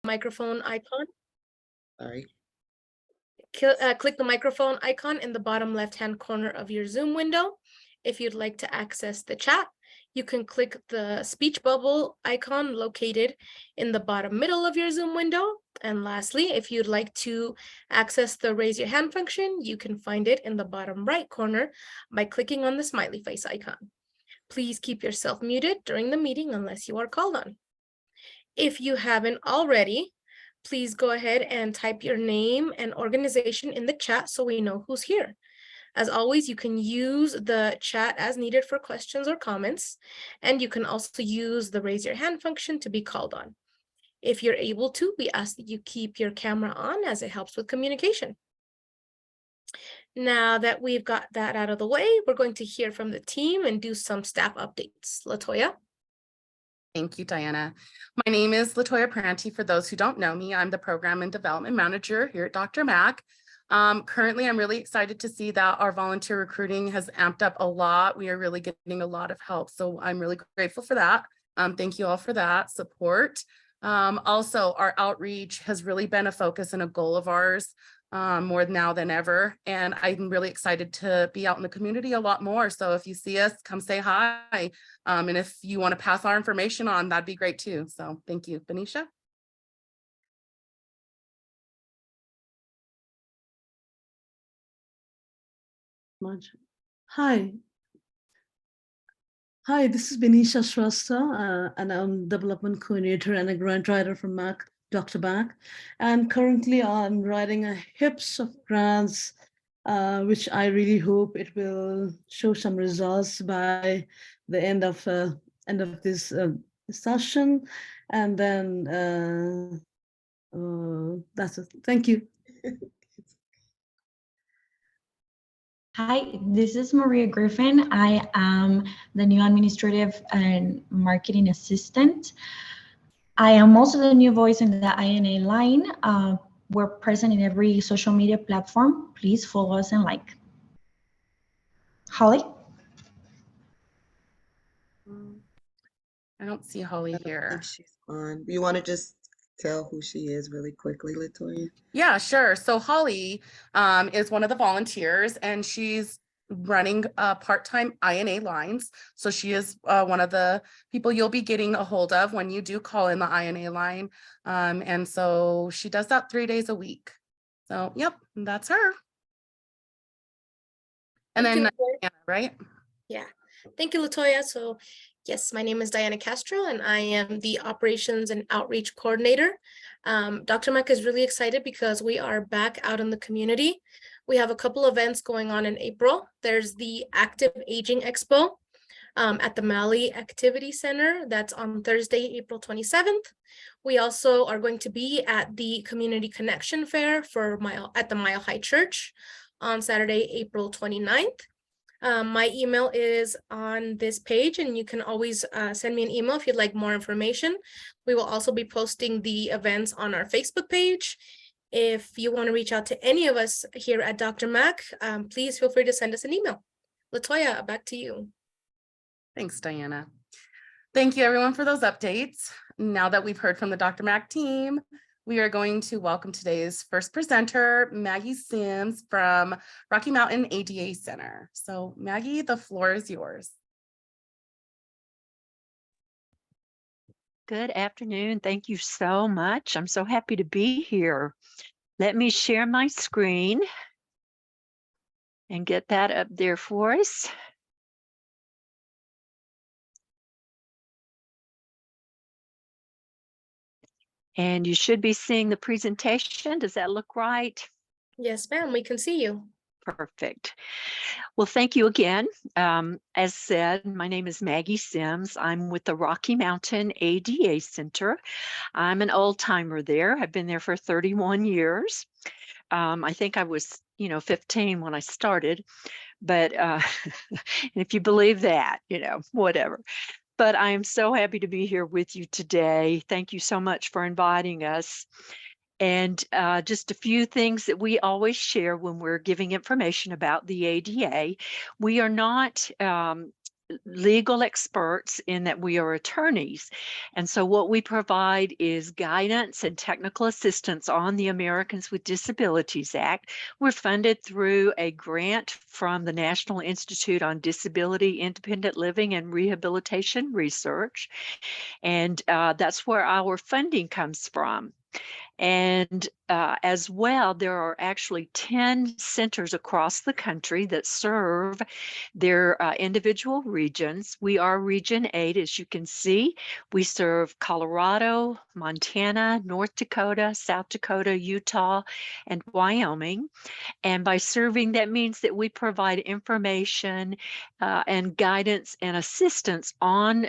microphone icon. All right. Click the microphone icon in the bottom left-hand corner of your Zoom window. If you'd like to access the chat, you can click the speech bubble icon located in the bottom middle of your Zoom window. And lastly, if you'd like to access the raise your hand function, you can find it in the bottom right corner by clicking on the smiley face icon. Please keep yourself muted during the meeting unless you are called on. If you haven't already, please go ahead and type your name and organization in the chat so we know who's here. As always, you can use the chat as needed for questions or comments, and you can also use the raise your hand function to be called on. If you're able to, we ask that you keep your camera on as it helps with communication. Now that we've got that out of the way, we're going to hear from the team and do some staff updates. Latoya? Thank you, Diana. My name is Latoya Pranti. For those who don't know me, I'm the Program and Development Manager here at DRMAC. Currently, I'm really excited to see that our volunteer recruiting has amped up a lot. We are really getting a lot of help, so I'm really grateful for that. Thank you all for that support. Also, our outreach has really been a focus and a goal of ours. More now than ever. And I'm really excited to be out in the community a lot more. So if you see us, come say hi. And if you want to pass our information on, that'd be great too. So thank you. Benicia? Hi. Hi, this is Benicia Shrestha, and I'm Development Coordinator and a grant writer from MAC, Dr. Mac. And currently I'm writing a heaps of grants, which I really hope it will show some results by the end of this session. And then that's it. Thank you. Hi, this is Maria Griffin. I am the new administrative and marketing assistant. I am also the new voice in the INA line. We're present in every social media platform. Please follow us and like. Holly? I don't see Holly here. She's on. You want to just tell who she is really quickly, Latoya? Yeah, sure. So Holly is one of the volunteers, and she's running part-time INA lines. So she is one of the people you'll be getting a hold of when you do call in the INA line. And so she does that 3 days a week. So yep, that's her. And then Diana, right? Yeah. Thank you, Latoya. So yes, my name is Diana Castro, and I am the Operations and Outreach Coordinator. Dr. Mac is really excited because we are back out in the community. We have a couple events going on in April. There's the Active Aging Expo at the Mali Activity Center. That's on Thursday, April 27th. We also are going to be at the Community Connection Fair at the Mile High Church on Saturday, April 29th. My email is on this page, and you can always send me an email if you'd like more information. We will also be posting the events on our Facebook page. If you want to reach out to any of us here at Dr. Mac, please feel free to send us an email. Latoya, back to you. Thanks, Diana. Thank you, everyone, for those updates. Now that we've heard from the Dr. Mac team, we are going to welcome today's first presenter, Maggie Sims from Rocky Mountain ADA Center. So Maggie, the floor is yours. Good afternoon. Thank you so much. I'm so happy to be here. Let me share my screen and get that up there for us. And you should be seeing the presentation. Does that look right? Yes, ma'am, we can see you. Perfect. Well, thank you again. As said, my name is Maggie Sims. I'm with the Rocky Mountain ADA Center. I'm an old timer there. I've been there for 31 years. I think I was, 15 when I started, but if you believe that, whatever. But I am so happy to be here with you today. Thank you so much for inviting us. And just a few things that we always share when we're giving information about the ADA. We are not legal experts in that we are attorneys. And so what we provide is guidance and technical assistance on the Americans with Disabilities Act. We're funded through a grant from the National Institute on Disability, Independent Living, and Rehabilitation Research. And that's where our funding comes from. And as well, there are actually 10 centers across the country that serve their individual regions. We are Region 8, as you can see. We serve Colorado, Montana, North Dakota, South Dakota, Utah, and Wyoming. And by serving, that means that we provide information and guidance and assistance on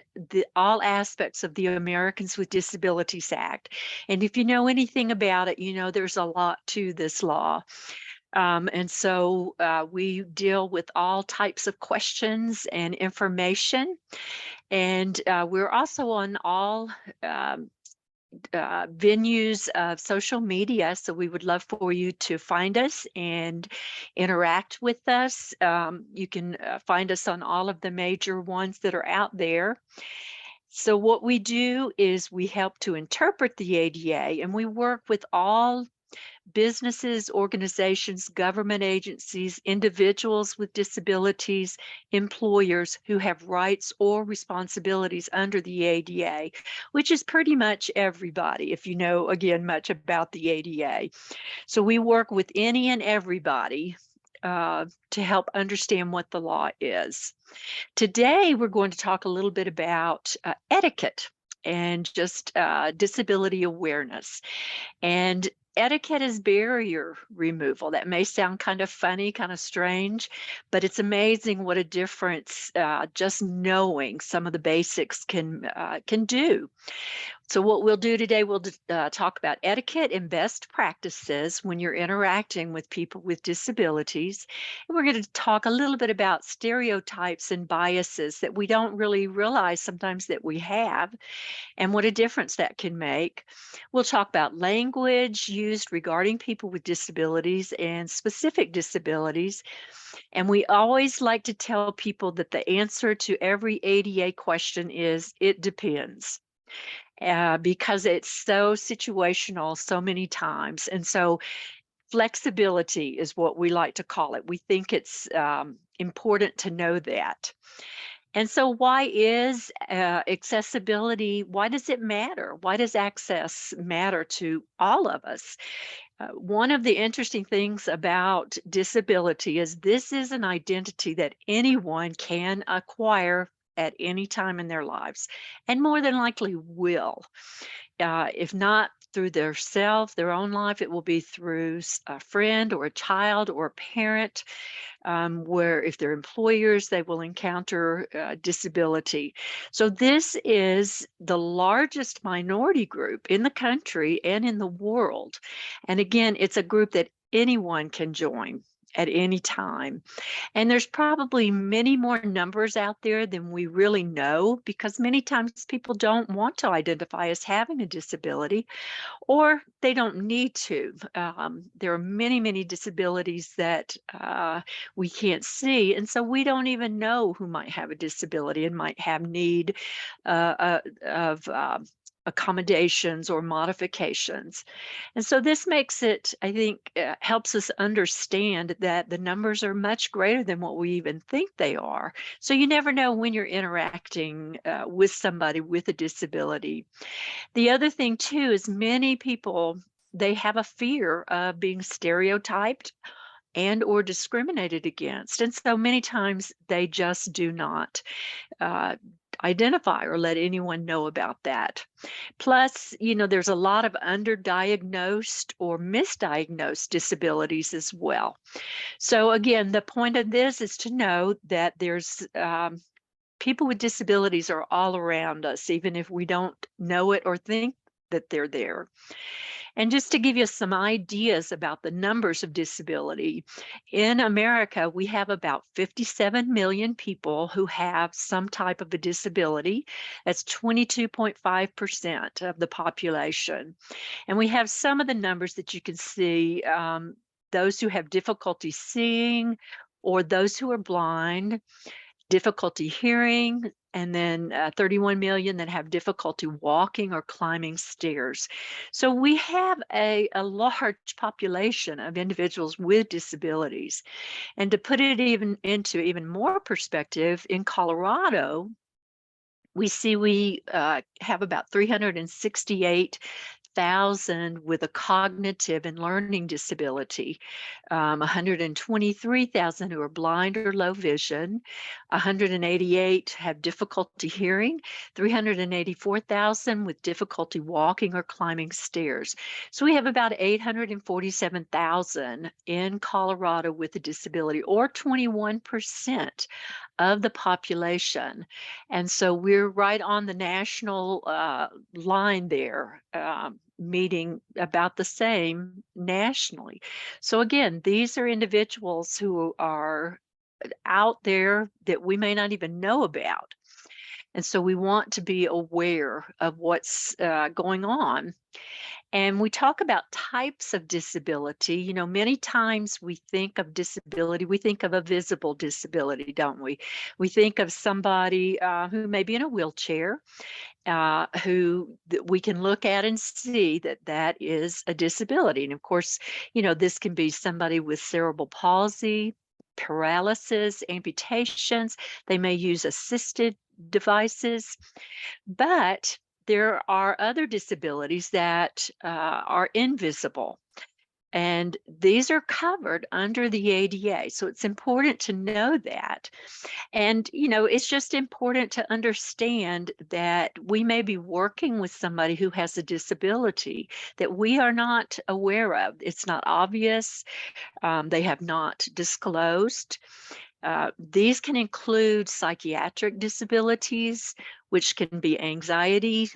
all aspects of the Americans with Disabilities Act. And if you know anything about it, you know there's a lot to this law. And so we deal with all types of questions and information. And we're also on all venues of social media. So we would love for you to find us and interact with us. You can find us on all of the major ones that are out there. So what we do is we help to interpret the ADA, and we work with all businesses, organizations, government agencies, individuals with disabilities, employers who have rights or responsibilities under the ADA, which is pretty much everybody, if you know, again, much about the ADA. So we work with any and everybody to help understand what the law is. Today, we're going to talk a little bit about etiquette and just disability awareness. And etiquette is barrier removal. That may sound kind of funny, kind of strange, but it's amazing what a difference just knowing some of the basics can do. So what we'll do today, we'll talk about etiquette and best practices when you're interacting with people with disabilities. And we're going to talk a little bit about stereotypes and biases that we don't really realize sometimes that we have, and what a difference that can make. We'll talk about language used regarding people with disabilities and specific disabilities. And we always like to tell people that the answer to every ADA question is, it depends. Because it's so situational so many times. And so flexibility is what we like to call it. We think it's important to know that. And so why is accessibility, why does it matter? Why does access matter to all of us? One of the interesting things about disability is this is an identity that anyone can acquire at any time in their lives, and more than likely will. If not through their own life, it will be through a friend or a child or a parent, where if they're employers, they will encounter disability. So this is the largest minority group in the country and in the world. And again, it's a group that anyone can join at any time. And there's probably many more numbers out there than we really know, because many times people don't want to identify as having a disability, or they don't need to. There are many, many disabilities that we can't see. And so we don't even know who might have a disability and might have need of accommodations or modifications. And so this makes it, I think, helps us understand that the numbers are much greater than what we even think they are. So you never know when you're interacting with somebody with a disability. The other thing too is many people, they have a fear of being stereotyped and or discriminated against. And so many times they just do not identify or let anyone know about that. Plus, you know, there's a lot of underdiagnosed or misdiagnosed disabilities as well. So again, the point of this is to know that there's people with disabilities are all around us, even if we don't know it or think that they're there. And just to give you some ideas about the numbers of disability, in America, we have about 57 million people who have some type of a disability. That's 22.5% of the population. And we have some of the numbers that you can see, those who have difficulty seeing or those who are blind. difficulty hearing, and then 31 million that have difficulty walking or climbing stairs. So we have a large population of individuals with disabilities. And to put it into even more perspective, in Colorado, we see we have about 368,000 with a cognitive and learning disability, 123,000 who are blind or low vision, 188 have difficulty hearing, 384,000 with difficulty walking or climbing stairs. So we have about 847,000 in Colorado with a disability, or 21% of the population. And so we're right on the national line there, meeting about the same nationally. So again, these are individuals who are out there that we may not even know about. And so we want to be aware of what's going on. And we talk about types of disability. You know, many times we think of disability, we think of a visible disability, don't we? We think of somebody who may be in a wheelchair, who we can look at and see that that is a disability. And of course, you know, this can be somebody with cerebral palsy, paralysis, amputations. They may use assisted devices, but there are other disabilities that are invisible, and these are covered under the ADA. So it's important to know that. And, you know, it's just important to understand that we may be working with somebody who has a disability that we are not aware of. It's not obvious. They have not disclosed. These can include psychiatric disabilities, which can be anxiety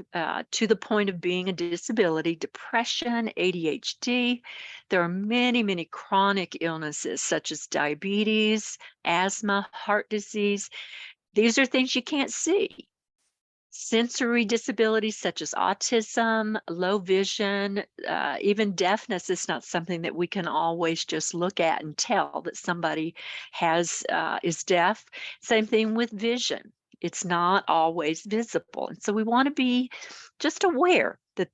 to the point of being a disability, depression, ADHD. There are many, many chronic illnesses such as diabetes, asthma, heart disease. These are things you can't see. Sensory disabilities such as autism, low vision, even deafness is not something that we can always just look at and tell that somebody is deaf. Same thing with vision. It's not always visible. And so we want to be just aware that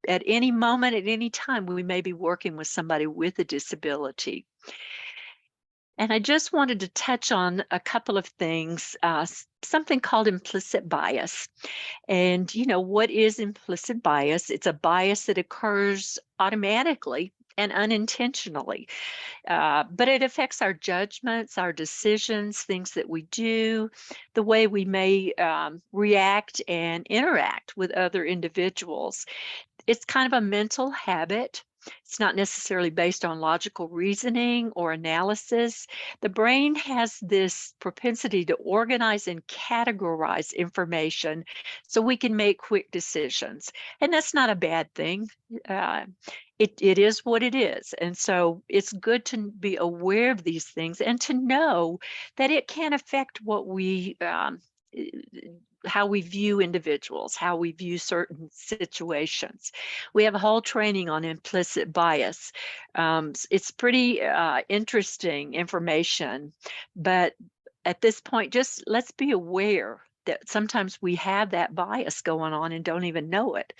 at any moment, at any time, we may be working with somebody with a disability. And I just wanted to touch on a couple of things, something called implicit bias. And, you know, what is implicit bias? It's a bias that occurs automatically and unintentionally, but it affects our judgments, our decisions, things that we do, the way we may react and interact with other individuals. It's kind of a mental habit. It's not necessarily based on logical reasoning or analysis. The brain has this propensity to organize and categorize information so we can make quick decisions. And that's not a bad thing. It is what it is. And so it's good to be aware of these things and to know that it can affect what we how we view individuals, how we view certain situations. We have a whole training on implicit bias. It's pretty interesting information, but at this point, just let's be aware that sometimes we have that bias going on and don't even know it.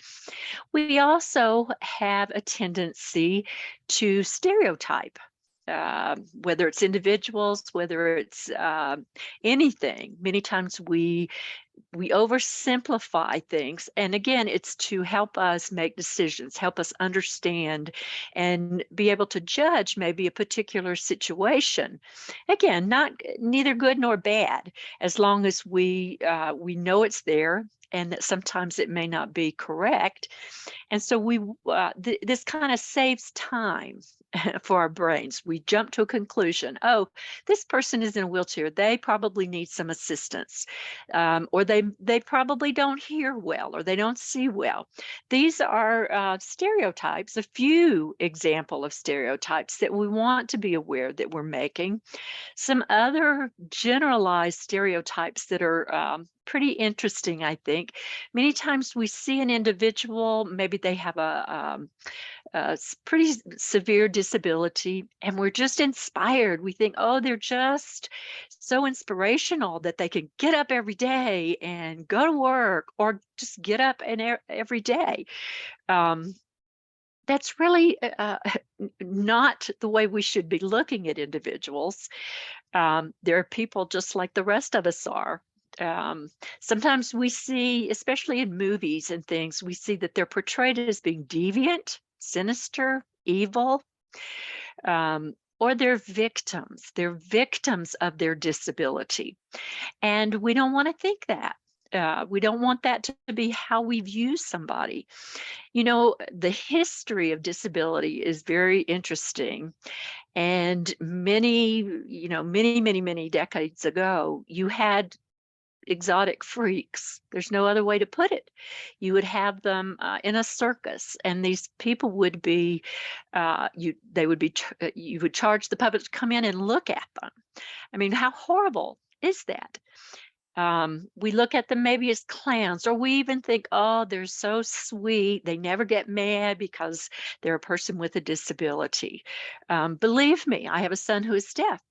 We also have a tendency to stereotype. Whether it's individuals, whether it's anything, many times we oversimplify things. And again, it's to help us make decisions, help us understand and be able to judge maybe a particular situation. Again, neither good nor bad, as long as we know it's there and that sometimes it may not be correct. And so this kind of saves time for our brains. We jump to a conclusion. Oh, this person is in a wheelchair. They probably need some assistance, or they probably don't hear well, or they don't see well. These are stereotypes, a few example of stereotypes that we want to be aware that we're making. Some other generalized stereotypes that are pretty interesting, I think. Many times we see an individual, maybe they have pretty severe disability, and we're just inspired. We think, oh, they're just so inspirational that they can get up every day and go to work, or just get up and every day. That's really not the way we should be looking at individuals. There are people just like the rest of us are. Sometimes we see, especially in movies and things, we see that they're portrayed as being deviant, sinister, evil, or they're victims. They're victims of their disability. And we don't want to think that. We don't want that to be how we view somebody. You know, the history of disability is very interesting. And many decades ago, you had exotic freaks. There's no other way to put it. You would have them in a circus, and these people would be, you would charge the public to come in and look at them. I mean, how horrible is that? We look at them maybe as clowns, or we even think, oh, they're so sweet. They never get mad because they're a person with a disability. Believe me, I have a son who is deaf.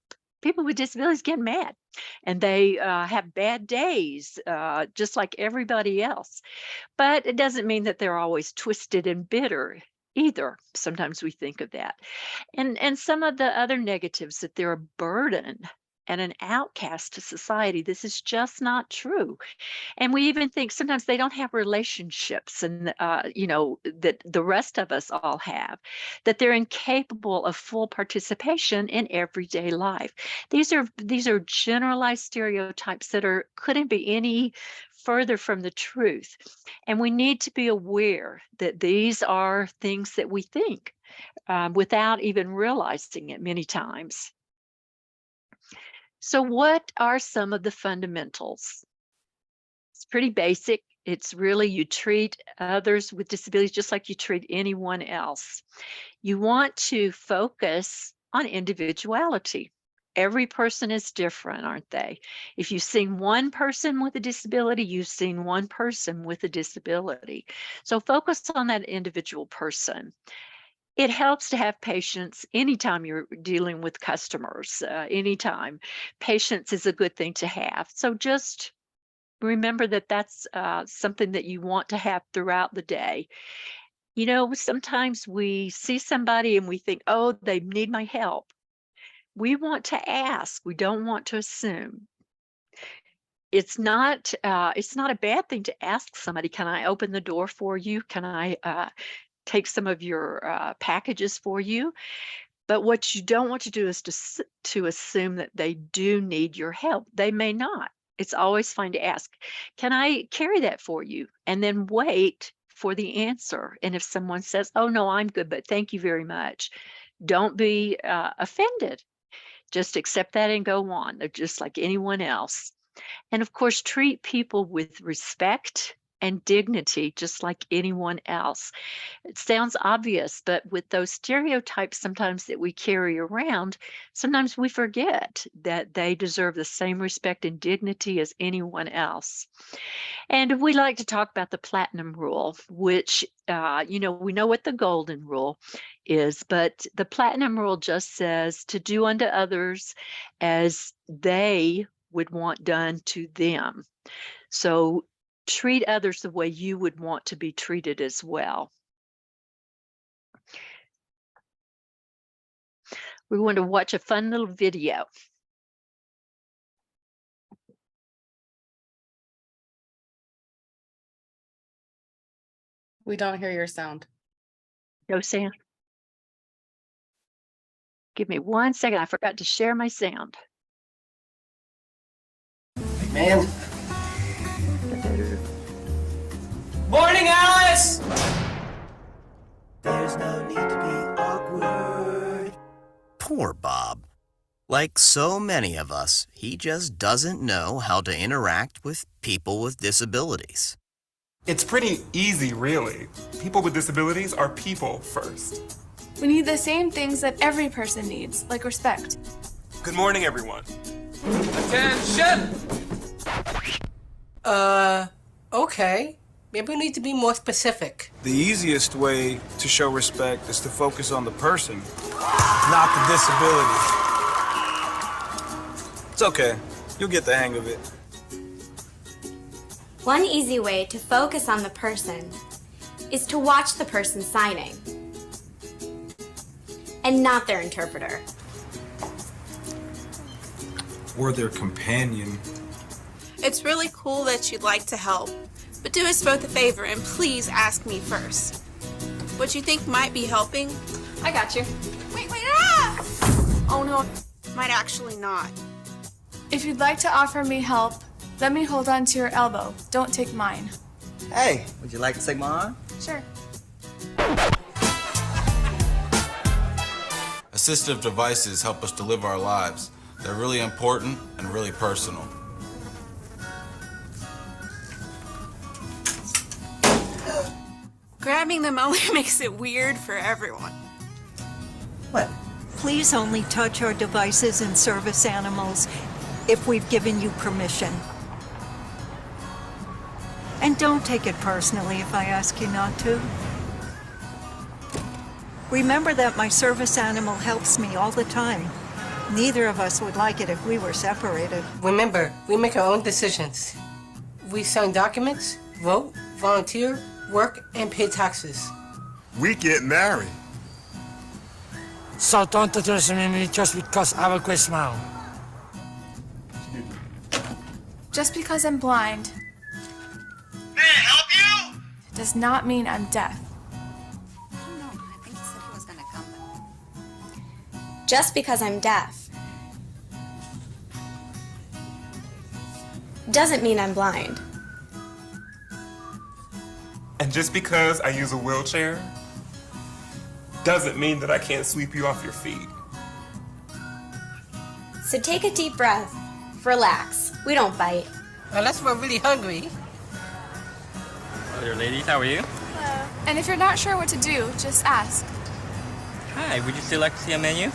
People with disabilities get mad, and they have bad days, just like everybody else. But it doesn't mean that they're always twisted and bitter either. Sometimes we think of that. And some of the other negatives, that they're a burden and an outcast to society. This is just not true. And we even think sometimes they don't have relationships, and that the rest of us all have, that they're incapable of full participation in everyday life. These are generalized stereotypes that couldn't be any further from the truth. And we need to be aware that these are things that we think without even realizing it many times. So what are some of the fundamentals? It's pretty basic. It's really, you treat others with disabilities just like you treat anyone else. You want to focus on individuality. Every person is different, aren't they? If you've seen one person with a disability, you've seen one person with a disability. So focus on that individual person. It helps to have patience anytime you're dealing with customers, anytime. Patience is a good thing to have. So just remember that that's something that you want to have throughout the day. You know, sometimes we see somebody and we think, oh, they need my help. We want to ask. We don't want to assume. It's not a bad thing to ask somebody, can I open the door for you? Can I take some of your packages for you? But what you don't want to do is to assume that they do need your help. They may not. It's always fine to ask, can I carry that for you? And then wait for the answer. And if someone says, oh, no, I'm good, but thank you very much, don't be offended. Just accept that and go on. They're just like anyone else. And of course, treat people with respect and dignity, just like anyone else. It sounds obvious, but with those stereotypes sometimes that we carry around, sometimes we forget that they deserve the same respect and dignity as anyone else. And we like to talk about the platinum rule, which, we know what the golden rule is, but the platinum rule just says to do unto others as they would want done to them. So treat others the way you would want to be treated as well. We want to watch a fun little video. We don't hear your sound. No sound. Give me 1 second. I forgot to share my sound. Man. Morning, Alice! There's no need to be awkward. Poor Bob. Like so many of us, he just doesn't know how to interact with people with disabilities. It's pretty easy, really. People with disabilities are people first. We need the same things that every person needs, like respect. Good morning, everyone. Attention! Okay. Maybe we need to be more specific. The easiest way to show respect is to focus on the person, not the disability. It's okay. You'll get the hang of it. One easy way to focus on the person is to watch the person signing and not their interpreter. Or their companion. It's really cool that you'd like to help, but do us both a favor and please ask me first. What you think might be helping? I got you. Wait, ah! Oh no, might actually not. If you'd like to offer me help, let me hold on to your elbow. Don't take mine. Hey, would you like to take my arm? Sure. Assistive devices help us to live our lives. They're really important and really personal. Grabbing them only makes it weird for everyone. What? Please only touch our devices and service animals if we've given you permission. And don't take it personally if I ask you not to. Remember that my service animal helps me all the time. Neither of us would like it if we were separated. Remember, we make our own decisions. We sign documents, vote, volunteer, work, and pay taxes. We get married. So don't underestimate me just because I have a great smile. Just because I'm blind. May I help you? Does not mean I'm deaf. Just because I'm deaf doesn't mean I'm blind. And just because I use a wheelchair doesn't mean that I can't sweep you off your feet. So take a deep breath, relax. We don't bite. Unless we're really hungry. Hello there, ladies. How are you? Hello. And if you're not sure what to do, just ask. Hi. Would you still like to see a menu?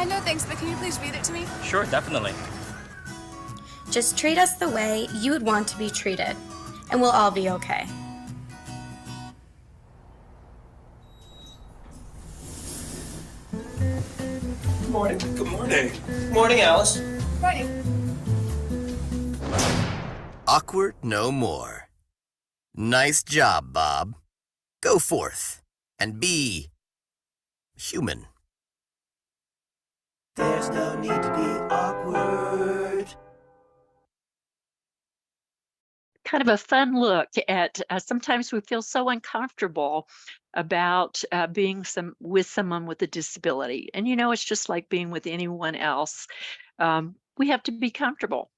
No thanks, but can you please read it to me? Sure, definitely. Just treat us the way you would want to be treated, and we'll all be okay. Good morning. Good morning. Good morning, Alice. Morning. Awkward no more. Nice job, Bob. Go forth and be human. There's no need to be awkward. Kind of a fun look at sometimes we feel so uncomfortable about being with someone with a disability. And you know, it's just like being with anyone else. We have to be comfortable.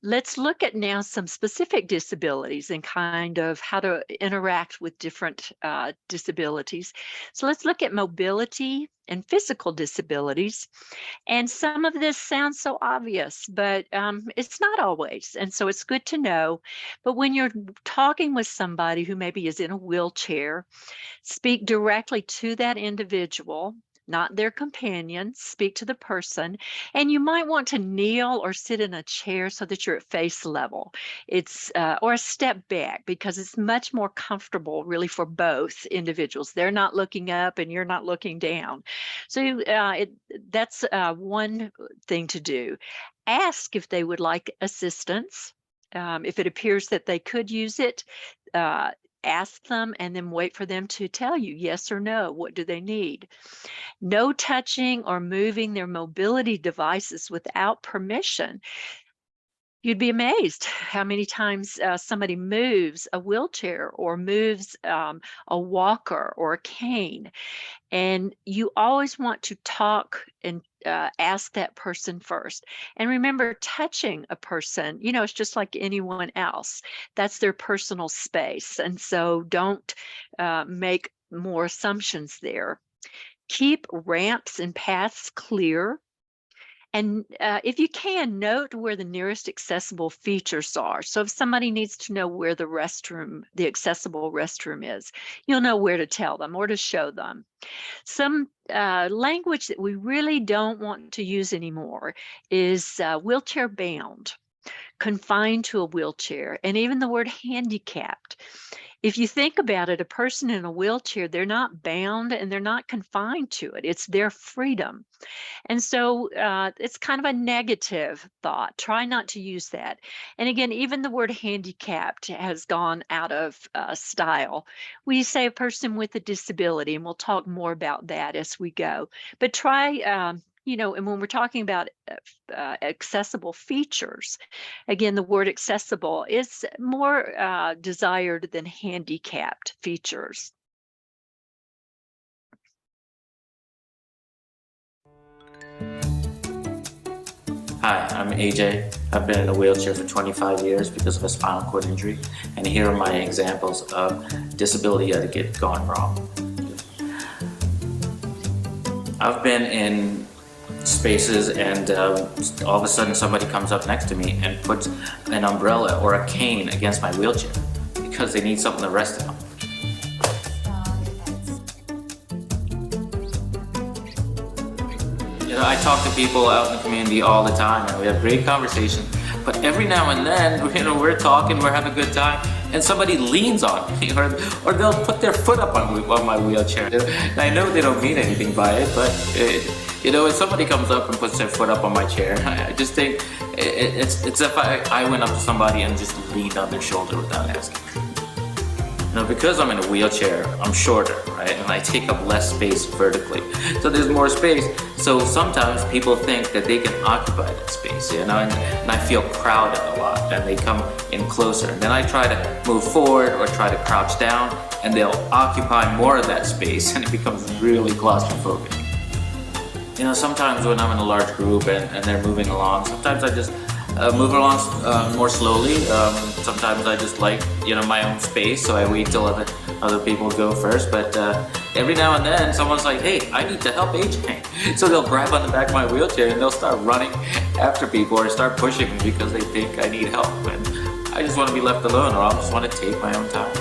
Let's look at now some specific disabilities and kind of how to interact with different disabilities. So let's look at mobility and physical disabilities. And some of this sounds so obvious, but it's not always. And so it's good to know. But when you're talking with somebody who maybe is in a wheelchair, speak directly to that individual, not their companion. Speak to the person. And you might want to kneel or sit in a chair so that you're at face level. It's or a step back, because it's much more comfortable really for both individuals. They're not looking up and you're not looking down. So that's one thing to do. Ask if they would like assistance. If it appears that they could use it, ask them and then wait for them to tell you yes or no. What do they need? No touching or moving their mobility devices without permission. You'd be amazed how many times somebody moves a wheelchair or moves a walker or a cane. And you always want to talk and ask that person first. And remember, touching a person, you know, it's just like anyone else. That's their personal space. And so don't make more assumptions there. Keep ramps and paths clear. And if you can, note where the nearest accessible features are. So if somebody needs to know where the restroom, the accessible restroom is, you'll know where to tell them or to show them. Some language that we really don't want to use anymore is wheelchair bound. confined to a wheelchair, and even the word handicapped. If you think about it, a person in a wheelchair, they're not bound and they're not confined to it. It's their freedom. And so it's kind of a negative thought. Try not to use that. And again, even the word handicapped has gone out of style. We say a person with a disability, and we'll talk more about that as we go. But try, you know, and when we're talking about accessible features, again, the word accessible is more desired than handicapped features. Hi, I'm AJ. I've been in a wheelchair for 25 years because of a spinal cord injury, and here are my examples of disability etiquette gone wrong. I've been in spaces and all of a sudden somebody comes up next to me and puts an umbrella or a cane against my wheelchair because they need something to rest on. You know, I talk to people out in the community all the time and we have great conversations, but every now and then, you know, we're talking, we're having a good time, and somebody leans on me or they'll put their foot up on my wheelchair. And I know they don't mean anything by it, but you know, if somebody comes up and puts their foot up on my chair, I just think it's if I went up to somebody and just leaned on their shoulder without asking. You know, because I'm in a wheelchair, I'm shorter, right? And I take up less space vertically. So there's more space. So sometimes people think that they can occupy that space, you know, and I feel crowded a lot and they come in closer. And then I try to move forward or try to crouch down and they'll occupy more of that space and it becomes really claustrophobic. You know, sometimes when I'm in a large group and they're moving along, sometimes I just move along more slowly. Sometimes I just like, you know, my own space, so I wait till other people go first. But every now and then, someone's like, "Hey, I need to help AJ." So they'll grab on the back of my wheelchair and they'll start running after people or start pushing me because they think I need help. And I just want to be left alone, or I just want to take my own time.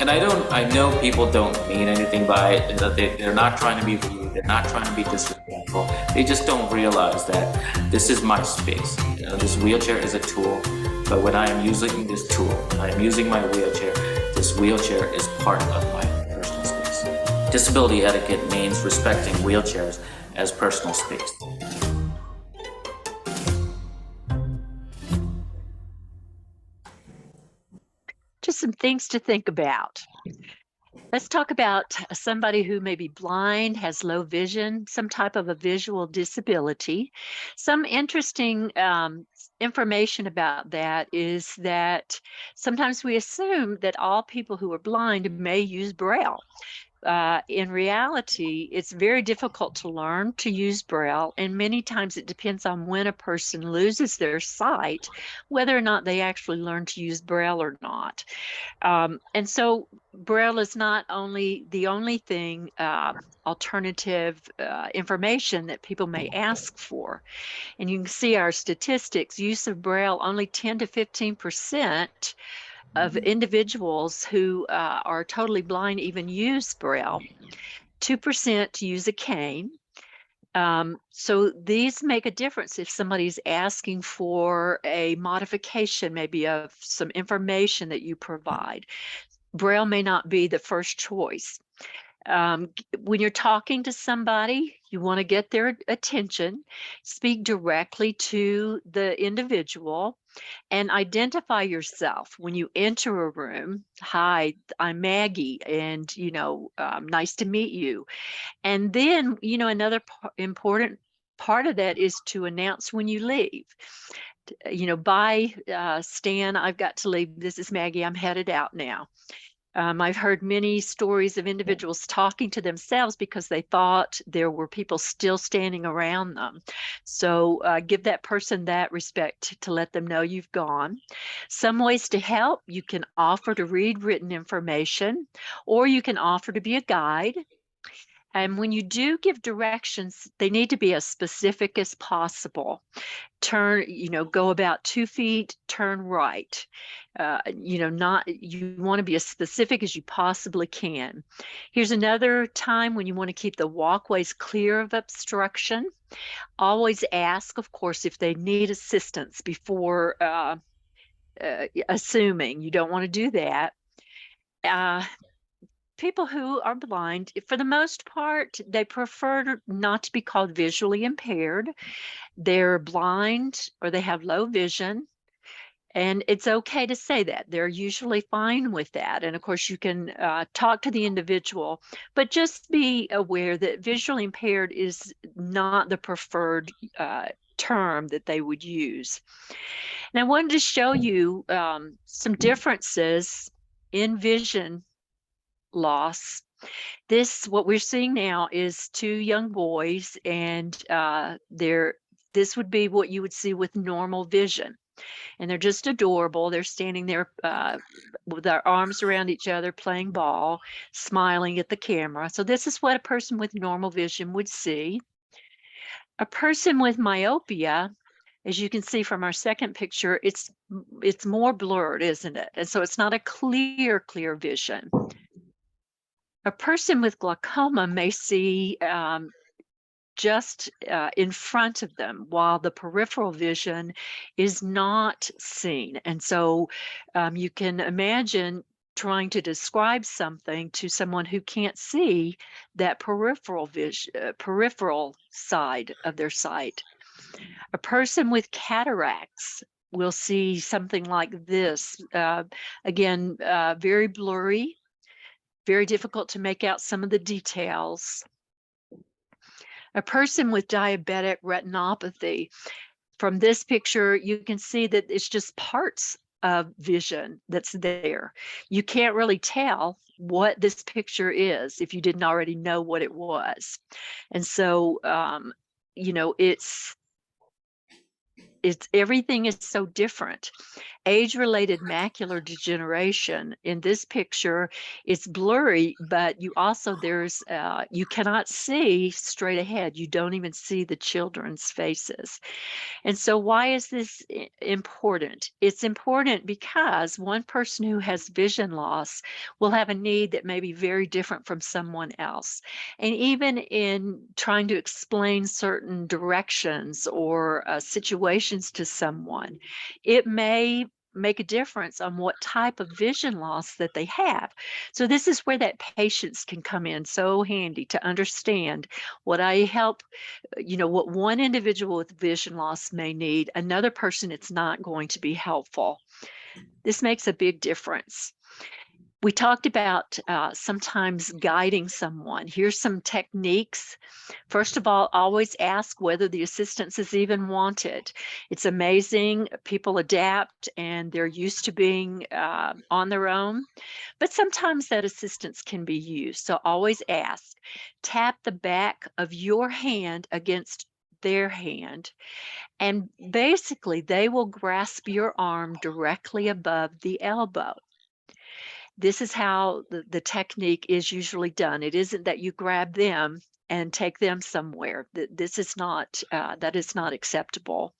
And I know people don't mean anything by it, and that they're not trying to be rude, they're not trying to be disrespectful. They just don't realize that this is my space. You know, this wheelchair is a tool, but when I am using this tool, when I am using my wheelchair, this wheelchair is part of my personal space. Disability etiquette means respecting wheelchairs as personal space. Just some things to think about. Let's talk about somebody who may be blind, has low vision, some type of a visual disability. Some interesting information about that is that sometimes we assume that all people who are blind may use Braille. In reality, it's very difficult to learn to use Braille, and many times it depends on when a person loses their sight, whether or not they actually learn to use Braille or not. And so Braille is not only the only thing, alternative information that people may ask for. And you can see our statistics, use of Braille, only 10 to 15% of individuals who are totally blind even use Braille, 2% use a cane. So these make a difference if somebody's asking for a modification, maybe of some information that you provide. Braille may not be the first choice. When you're talking to somebody, you want to get their attention, speak directly to the individual, and identify yourself when you enter a room. Hi, I'm Maggie, and nice to meet you. And then, another important part of that is to announce when you leave. Bye, Stan, I've got to leave. This is Maggie, I'm headed out now. I've heard many stories of individuals talking to themselves because they thought there were people still standing around them. So give that person that respect to let them know you've gone. Some ways to help: you can offer to read written information, or you can offer to be a guide. And when you do give directions, they need to be as specific as possible. Turn, go about 2 feet, turn right. You want to be as specific as you possibly can. Here's another time when you want to keep the walkways clear of obstruction. Always ask, of course, if they need assistance before assuming. You don't want to do that. People who are blind, for the most part, they prefer not to be called visually impaired. They're blind or they have low vision. And it's okay to say that. They're usually fine with that. And of course, you can talk to the individual, but just be aware that visually impaired is not the preferred term that they would use. And I wanted to show you some differences in vision loss. What we're seeing now is 2 young boys, and this would be what you would see with normal vision. And they're just adorable. They're standing there with their arms around each other, playing ball, smiling at the camera. So this is what a person with normal vision would see. A person with myopia, as you can see from our second picture, it's more blurred, isn't it? And so it's not a clear vision. A person with glaucoma may see just in front of them, while the peripheral vision is not seen. And so you can imagine trying to describe something to someone who can't see that peripheral side of their sight. A person with cataracts will see something like this. Again, very blurry, very difficult to make out some of the details. A person with diabetic retinopathy, from this picture, you can see that it's just parts of vision that's there. You can't really tell what this picture is if you didn't already know what it was. And so, it's everything is so different. Age-related macular degeneration in this picture, it's blurry, but you cannot see straight ahead. You don't even see the children's faces. And so why is this important? It's important because one person who has vision loss will have a need that may be very different from someone else. And even in trying to explain certain directions or situations to someone, it may make a difference on what type of vision loss that they have. So this is where that patience can come in so handy to understand what what one individual with vision loss may need, another person it's not going to be helpful. This makes a big difference. We talked about sometimes guiding someone. Here's some techniques. First of all, always ask whether the assistance is even wanted. It's amazing. People adapt and they're used to being on their own, but sometimes that assistance can be used. So always ask. Tap the back of your hand against their hand, and basically they will grasp your arm directly above the elbow. This is how the technique is usually done. It isn't that you grab them and take them somewhere. This is not, that is not acceptable.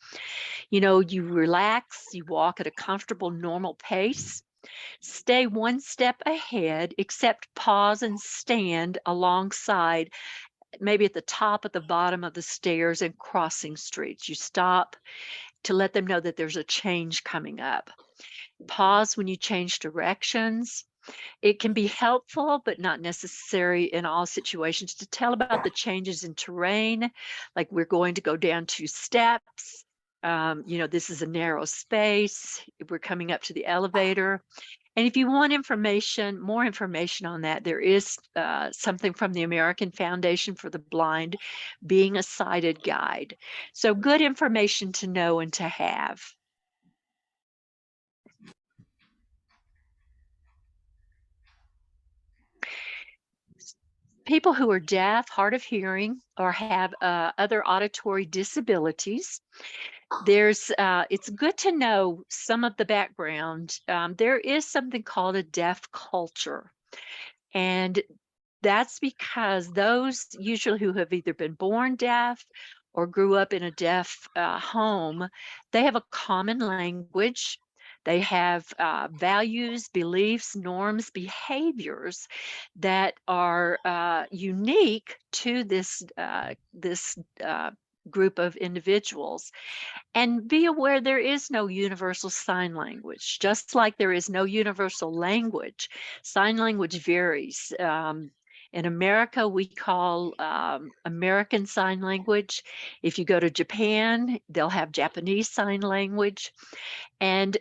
You relax, you walk at a comfortable, normal pace. Stay one step ahead, except pause and stand alongside, maybe at the top, at the bottom of the stairs and crossing streets. You stop to let them know that there's a change coming up. Pause when you change directions. It can be helpful, but not necessary in all situations, to tell about the changes in terrain, like we're going to go down 2 steps. This is a narrow space. We're coming up to the elevator. And if you want more information on that, there is something from the American Foundation for the Blind, Being a Sighted Guide. So good information to know and to have. People who are deaf, hard of hearing, or have other auditory disabilities, it's good to know some of the background. There is something called a deaf culture, and That's because those usually who have either been born deaf or grew up in a deaf home, they have a common language. They have values, beliefs, norms, behaviors that are unique to this group of individuals. And be aware there is no universal sign language, just like there is no universal language. Sign language varies. In America, we call American Sign Language. If you go to Japan, they'll have Japanese Sign Language. And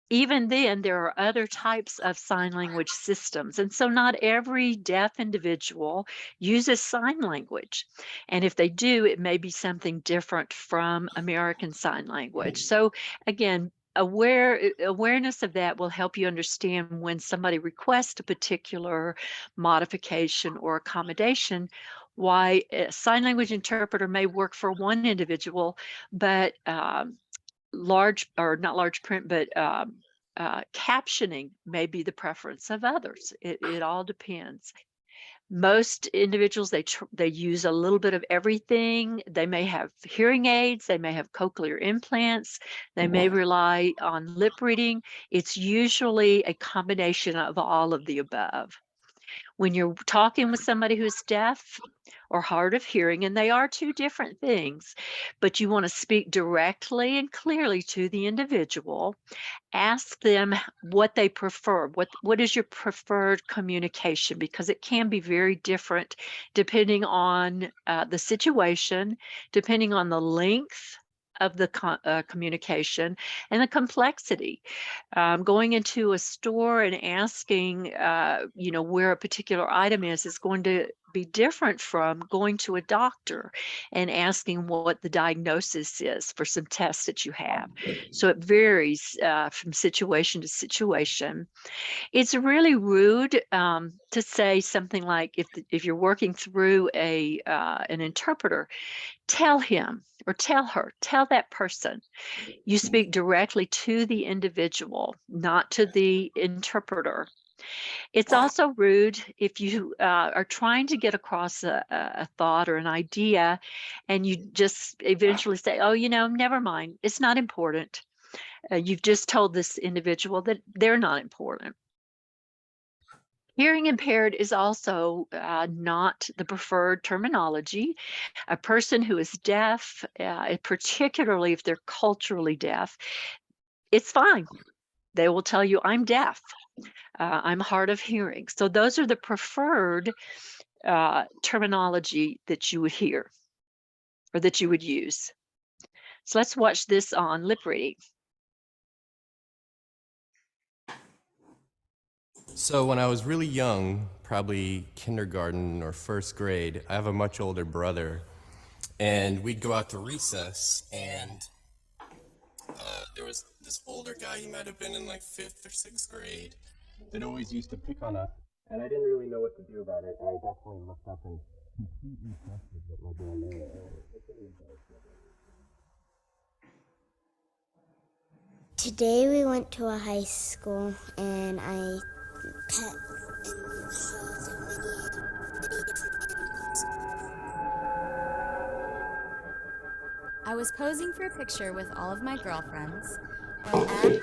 even then, there are other types of sign language systems. And so not every deaf individual uses sign language. And if they do, it may be something different from American Sign Language. So again, awareness of that will help you understand when somebody requests a particular modification or accommodation, why a sign language interpreter may work for one individual, but large or not large print, but captioning may be the preference of others. It all depends. Most individuals, they use a little bit of everything. They may have hearing aids, they may have cochlear implants, they may rely on lip reading. It's usually a combination of all of the above. When you're talking with somebody who's deaf or hard of hearing, and they are two different things, but you want to speak directly and clearly to the individual, ask them what they prefer. What is your preferred communication? Because it can be very different depending on the situation, depending on the length of the communication and the complexity. Going into a store and asking, where a particular item is going to be different from going to a doctor and asking what the diagnosis is for some tests that you have. So it varies from situation to situation. It's really rude to say something like, if you're working through an interpreter, tell him or tell her, tell that person. You speak directly to the individual, not to the interpreter. It's also rude if you are trying to get across a thought or an idea and you just eventually say, oh, never mind, it's not important. You've just told this individual that they're not important. Hearing impaired is also not the preferred terminology. A person who is deaf, particularly if they're culturally deaf, it's fine. They will tell you, I'm deaf. I'm hard of hearing. So those are the preferred terminology that you would hear or that you would use. So let's watch this on lip reading. So when I was really young, probably kindergarten or first grade, I have a much older brother, and we'd go out to recess, and there was this older guy, he might have been in like 5th or 6th grade, that always used to pick on us, and I didn't really know what to do about it, and I definitely looked up and completely trusted what my dad did. Today we went to a high school and I pet and held many different animals. I was posing for a picture with all of my girlfriends when Anne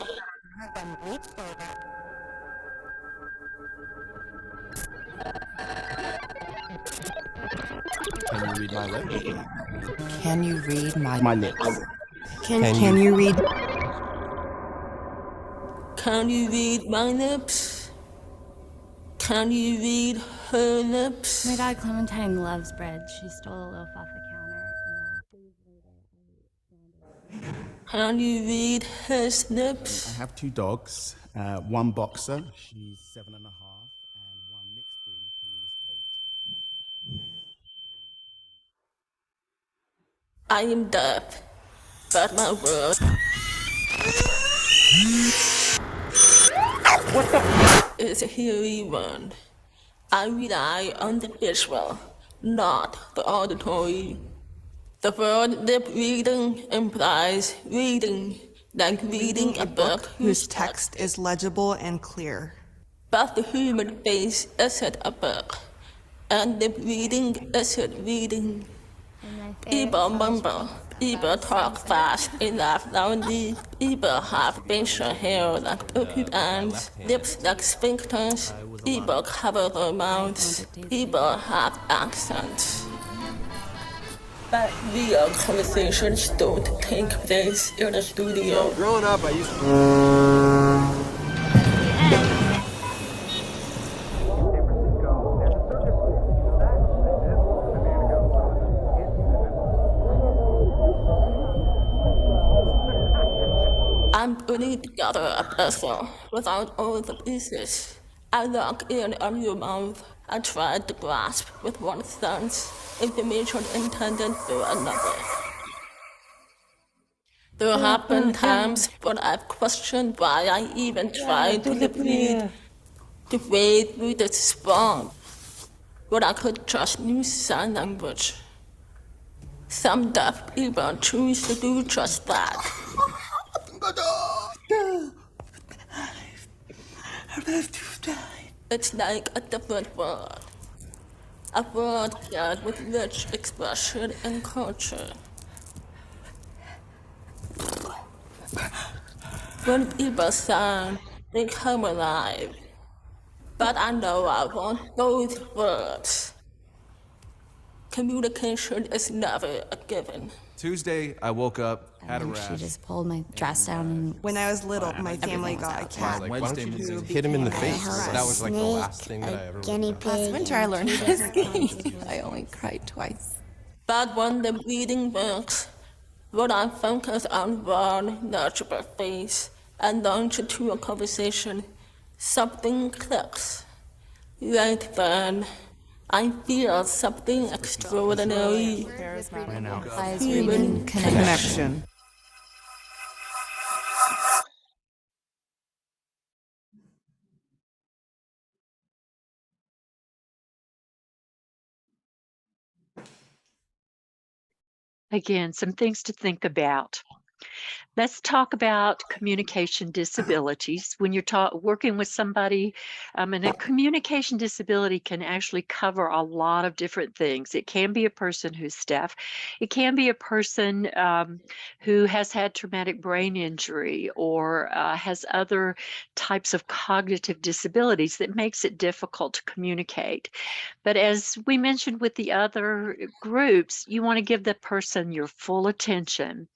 had them reach over. Can you read my lips? Can you read My lips. Can you read? Can you read my lips? Can you read her lips? My dad Clementine loves bread. She stole a loaf off the counter. Can you read his lips? I have 2 dogs, one boxer, she's 7.5, and one mixed breed who's 8. I am deaf, but my word. What the is a hearing one. I rely on the visual, not the auditory. The word lip reading implies reading, like reading a book whose text is legible and clear. But the human face isn't a book. and the breathing isn't reading. People mumble, people talk fast enough loudly, people have facial hair like porcupines, lips like sphincters, people cover their mouths, people have accents. But real conversations don't take place in a studio. Growing up, I used to. I'm putting together a puzzle without all the pieces. I lock in on your mouth. I try to grasp with one sense information intended for another. There have been times when I've questioned why I even tried to read, to wade through the swamp, when I could just use sign language. Some deaf people choose to do just that. It's like a different world. A world filled with rich expression and culture. When people sound, they come alive. But I know I want both worlds. Communication is never a given. Tuesday, I woke up, had a And rash. she just pulled my dress down. And When I was little, my family got a cat. Like, why don't you just hit him in the face? That was like the last thing that I ever Guinea wrote down. pig. Last winter, I learned how to ski. I only cried twice. But when the reading works, when I focus on one natural face and launch into a conversation, something clicks. Right then, I feel something extraordinary. Human Connection. Again, some things to think about. Let's talk about communication disabilities. When you're working with somebody, and a communication disability can actually cover a lot of different things. It can be a person who's deaf. It can be a person who has had traumatic brain injury or has other types of cognitive disabilities that makes it difficult to communicate. But as we mentioned with the other groups, you want to give the person your full attention.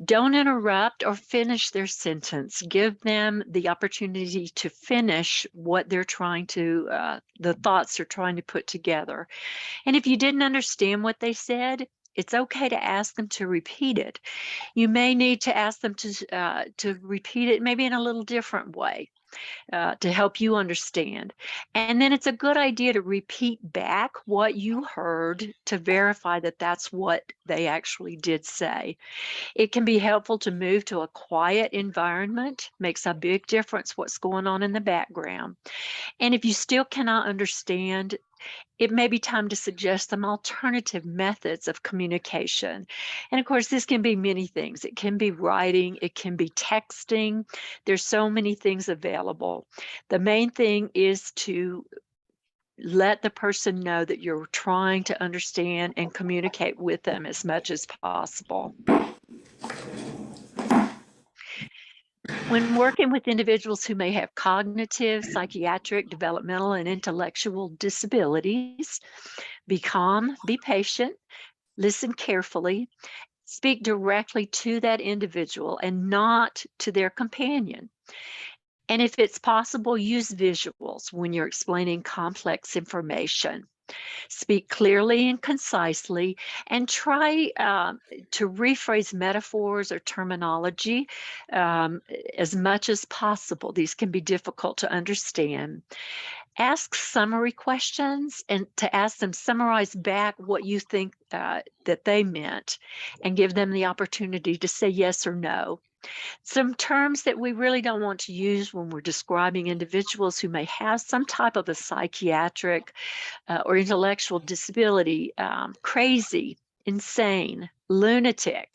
Don't interrupt or finish their sentence. Give them the opportunity to finish what they're trying to, the thoughts they're trying to put together. And if you didn't understand what they said, it's okay to ask them to repeat it. You may need to ask them to repeat it maybe in a little different way. To help you understand. And then it's a good idea to repeat back what you heard to verify that that's what they actually did say. It can be helpful to move to a quiet environment, makes a big difference what's going on in the background. And if you still cannot understand, it may be time to suggest some alternative methods of communication. And of course, this can be many things. It can be writing, it can be texting. There's so many things available. The main thing is to let the person know that you're trying to understand and communicate with them as much as possible. When working with individuals who may have cognitive, psychiatric, developmental, and intellectual disabilities, be calm, be patient, listen carefully, speak directly to that individual and not to their companion. And if it's possible, use visuals when you're explaining complex information. Speak clearly and concisely, and try to rephrase metaphors or terminology as much as possible. These can be difficult to understand. Ask summary questions and to ask them summarize back what you think that they meant and give them the opportunity to say yes or no. Some terms that we really don't want to use when we're describing individuals who may have some type of a psychiatric or intellectual disability, crazy, insane, lunatic,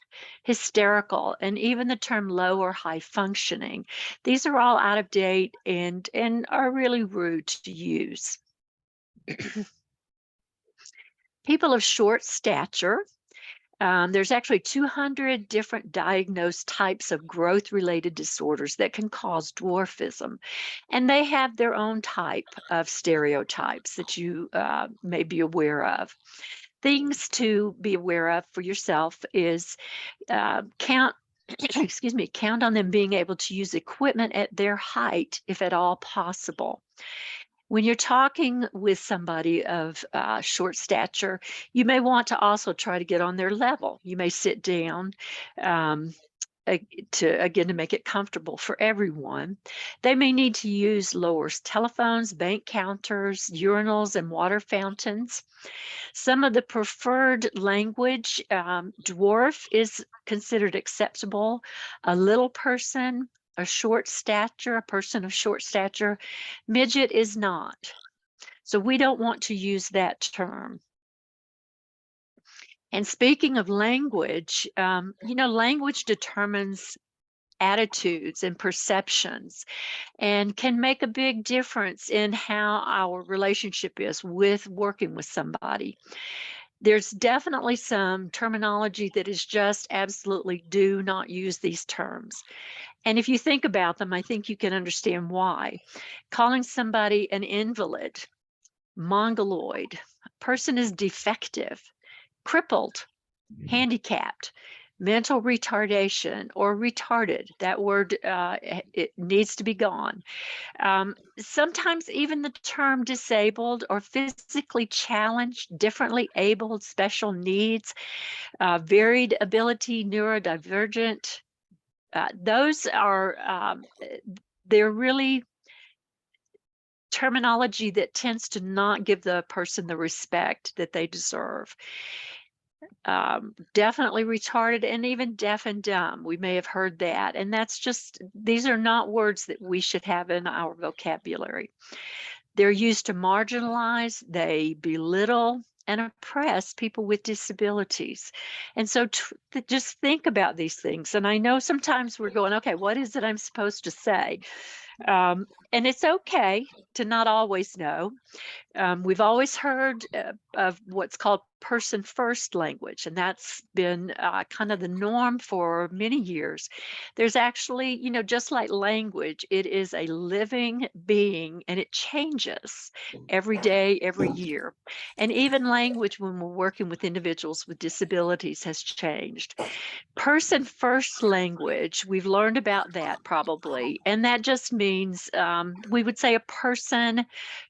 hysterical, and even the term low or high functioning. These are all out of date and are really rude to use. People of short stature. There's actually 200 different diagnosed types of growth-related disorders that can cause dwarfism, and they have their own type of stereotypes that you may be aware of. Things to be aware of for yourself is count count on them being able to use equipment at their height, if at all possible. When you're talking with somebody of short stature, you may want to also try to get on their level. You may sit down to make it comfortable for everyone. They may need to use lower telephones, bank counters, urinals, and water fountains. Some of the preferred language, dwarf is considered acceptable. A little person, a person of short stature, midget is not. So we don't want to use that term. And speaking of language, language determines attitudes and perceptions and can make a big difference in how our relationship is with working with somebody. There's definitely some terminology that is just absolutely do not use these terms. And if you think about them, I think you can understand why. Calling somebody an invalid, mongoloid, person is defective, crippled, handicapped, mental retardation, or retarded. That word, it needs to be gone. Sometimes even the term disabled or physically challenged, differently abled, special needs, varied ability, neurodivergent, those are, they're really terminology that tends to not give the person the respect that they deserve. Definitely retarded and even deaf and dumb. We may have heard that. And these are not words that we should have in our vocabulary. They're used to marginalize, they belittle and oppress people with disabilities. And so just think about these things. And I know sometimes we're going, okay, what is it I'm supposed to say? And it's okay to not always know. We've always heard of what's called person first language, and that's been kind of the norm for many years. There's actually, just like language, it is a living being and it changes every day, every year. And even language, when we're working with individuals with disabilities, has changed. Person first language, we've learned about that probably, and that just means we would say a person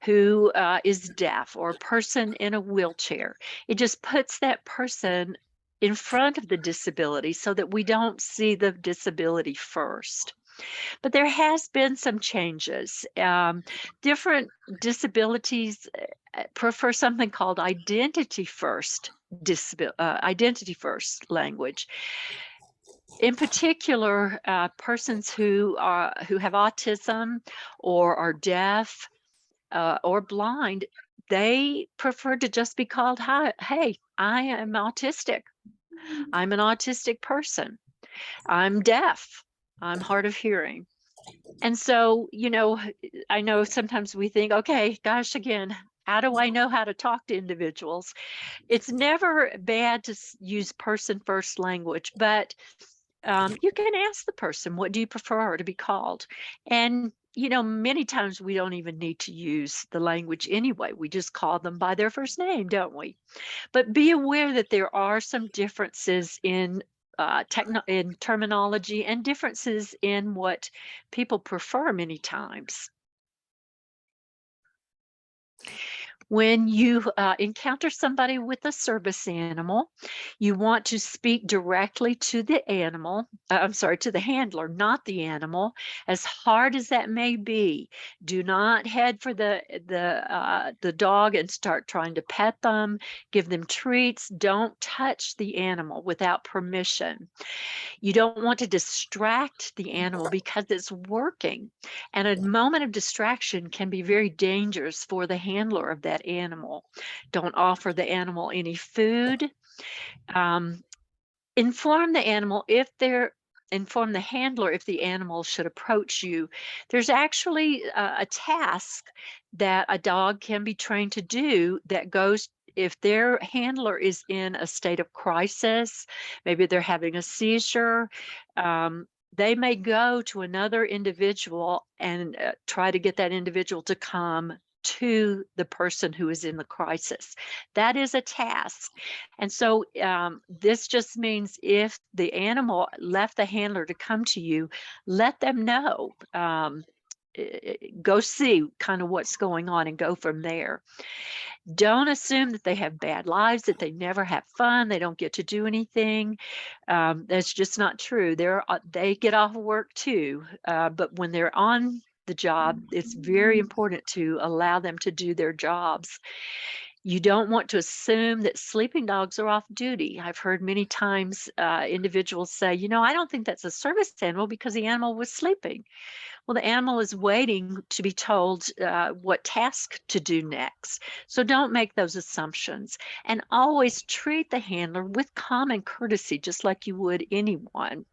who is deaf or a person in a wheelchair. It just puts that person in front of the disability so that we don't see the disability first. But there has been some changes. Different disabilities prefer something called identity first language. In particular, persons who have autism or are deaf or blind, they prefer to just be called, hey, I am autistic. I'm an autistic person. I'm deaf. I'm hard of hearing. And so, I know sometimes we think, okay, gosh, again, how do I know how to talk to individuals? It's never bad to use person first language, but you can ask the person, what do you prefer to be called? And, many times we don't even need to use the language anyway. We just call them by their first name, don't we? But be aware that there are some differences in terminology and differences in what people prefer many times. When you encounter somebody with a service animal, you want to speak directly to the animal, to the handler, not the animal, as hard as that may be. Do not head for the dog and start trying to pet them, give them treats. Don't touch the animal without permission. You don't want to distract the animal because it's working. And a moment of distraction can be very dangerous for the handler of that animal. Don't offer the animal any food. Inform the handler if the animal should approach you. There's actually a task that a dog can be trained to do that goes if their handler is in a state of crisis, maybe they're having a seizure, they may go to another individual and try to get that individual to come to the person who is in the crisis. That is a task. And so this just means if the animal left the handler to come to you, let them know. Go see kind of what's going on and go from there. Don't assume that they have bad lives, that they never have fun, they don't get to do anything. That's just not true. They get off of work too, but when they're on the job, it's very important to allow them to do their jobs. You don't want to assume that sleeping dogs are off duty. I've heard many times individuals say, you know, I don't think that's a service animal because the animal was sleeping. Well, the animal is waiting to be told what task to do next. So don't make those assumptions, and always treat the handler with common courtesy, just like you would anyone.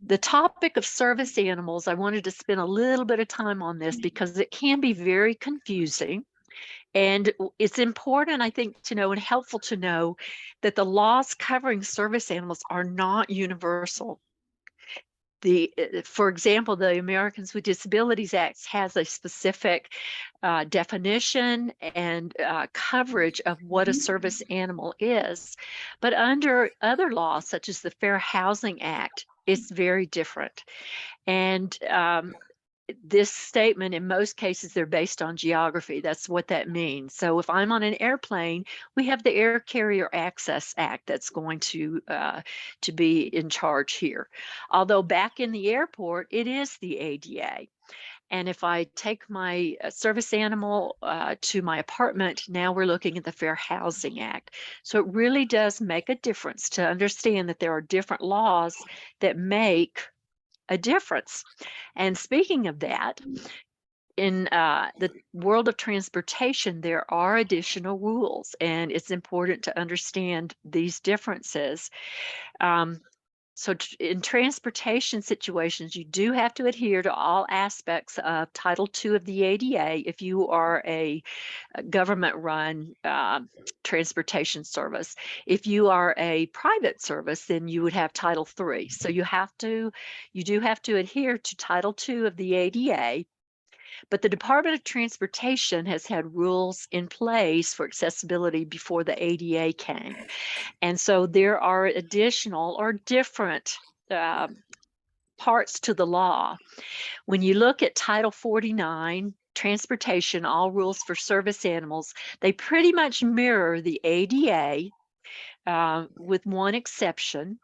The topic of service animals, I wanted to spend a little bit of time on this because it can be very confusing. And it's important, I think, to know and helpful to know that the laws covering service animals are not universal. For example, the Americans with Disabilities Act has a specific definition and coverage of what a service animal is. But under other laws, such as the Fair Housing Act, it's very different. And this statement, in most cases, they're based on geography. That's what that means. So if I'm on an airplane, we have the Air Carrier Access Act that's going to be in charge here. Although back in the airport, it is the ADA. And if I take my service animal to my apartment, now we're looking at the Fair Housing Act. So it really does make a difference to understand that there are different laws that make a difference. And speaking of that, in the world of transportation, there are additional rules, and it's important to understand these differences. So in transportation situations, you do have to adhere to all aspects of Title II of the ADA if you are a government-run transportation service. If you are a private service, then you would have Title III. So you do have to adhere to Title II of the ADA. But the Department of Transportation has had rules in place for accessibility before the ADA came. And so there are additional or different parts to the law. When you look at Title 49, transportation, all rules for service animals, they pretty much mirror the ADA with one exception.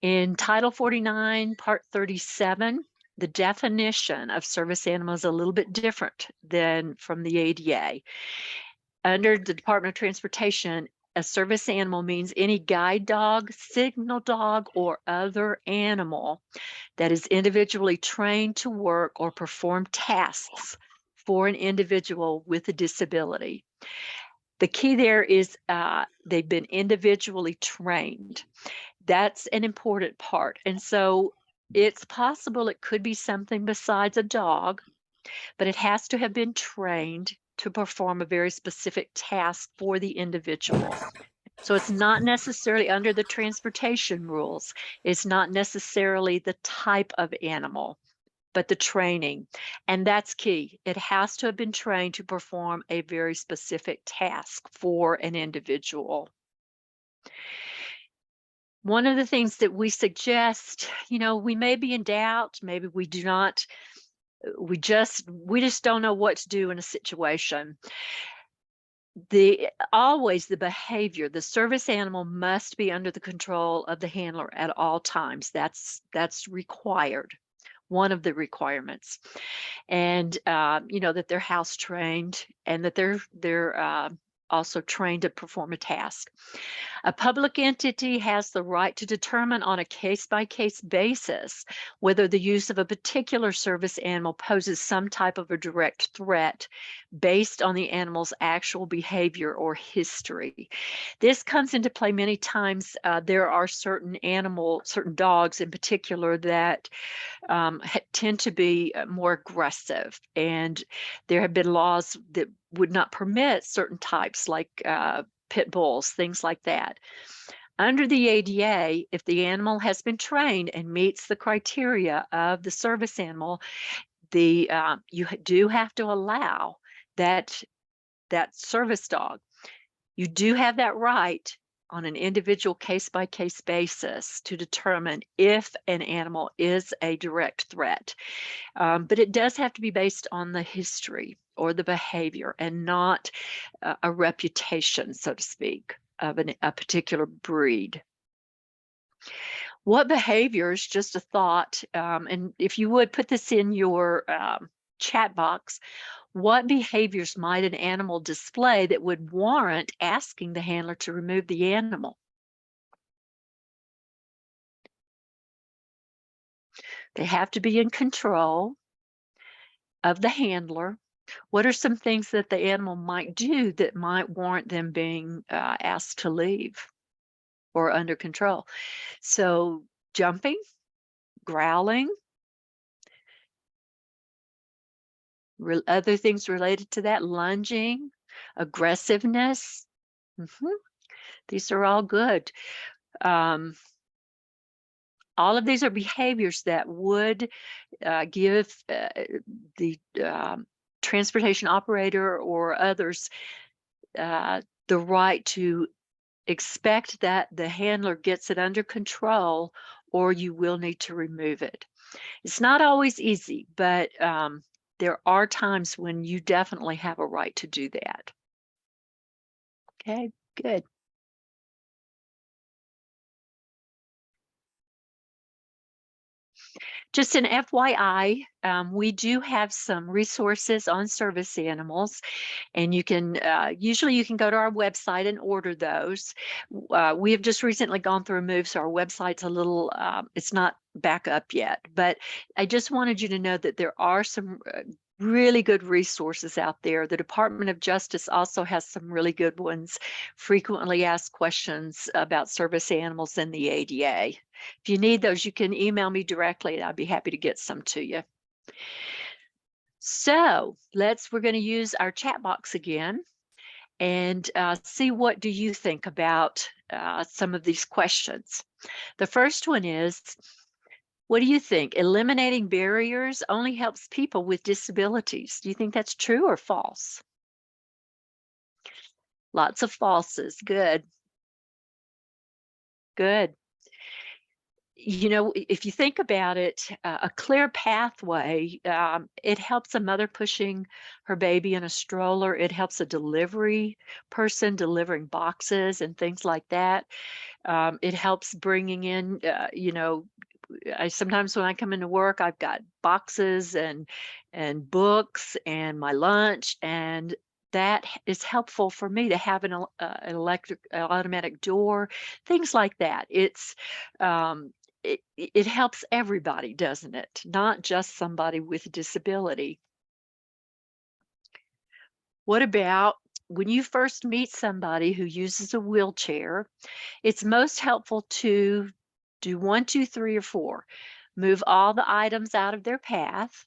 In Title 49, Part 37, the definition of service animal is a little bit different than from the ADA. Under the Department of Transportation, a service animal means any guide dog, signal dog, or other animal that is individually trained to work or perform tasks for an individual with a disability. The key there is they've been individually trained. That's an important part. And so it's possible it could be something besides a dog, but it has to have been trained to perform a very specific task for the individual. So it's not necessarily under the transportation rules. It's not necessarily the type of animal, but the training. And that's key. It has to have been trained to perform a very specific task for an individual. One of the things that we suggest, you know, we may be in doubt, maybe we do not, we just don't know what to do in a situation. Always the behavior, the service animal must be under the control of the handler at all times. That's required, one of the requirements. And you know, that they're house trained and that they're also trained to perform a task. A public entity has the right to determine on a case-by-case basis whether the use of a particular service animal poses some type of a direct threat based on the animal's actual behavior or history. This comes into play many times. There are certain dogs in particular that tend to be more aggressive, and there have been laws that would not permit certain types like pit bulls, things like that. Under the ADA, if the animal has been trained and meets the criteria of the service animal, you do have to allow that service dog. You do have that right on an individual case-by-case basis to determine if an animal is a direct threat. But it does have to be based on the history or the behavior and not a reputation, so to speak, of a particular breed. What behaviors, just a thought, and if you would put this in your chat box, what behaviors might an animal display that would warrant asking the handler to remove the animal? They have to be in control of the handler. What are some things that the animal might do that might warrant them being asked to leave or under control? So jumping, growling, other things related to that, lunging, aggressiveness. These are all good. All of these are behaviors that would give the transportation operator or others the right to expect that the handler gets it under control, or you will need to remove it. It's not always easy, but there are times when you definitely have a right to do that. Okay, good. Just an FYI, we do have some resources on service animals, and you can usually you can go to our website and order those. We have just recently gone through a move, so our website's a little it's not back up yet, but I just wanted you to know that there are some really good resources out there. The Department of Justice also has some really good ones. Frequently asked questions about service animals in the ADA. If you need those, you can email me directly and I'd be happy to get some to you. So we're going to use our chat box again and see what do you think about some of these questions. The first one is, what do you think? Eliminating barriers only helps people with disabilities. Do you think that's true or false? Lots of falses. Good. Good. You know, if you think about it, a clear pathway, it helps a mother pushing her baby in a stroller. It helps a delivery person delivering boxes and things like that. It helps bringing in, you know, sometimes when I come into work, I've got boxes and books and my lunch, and that is helpful for me to have an automatic door, things like that. It helps everybody, doesn't it? Not just somebody with a disability. What about when you first meet somebody who uses a wheelchair? It's most helpful to do 1, 2, 3, or 4. Move all the items out of their path,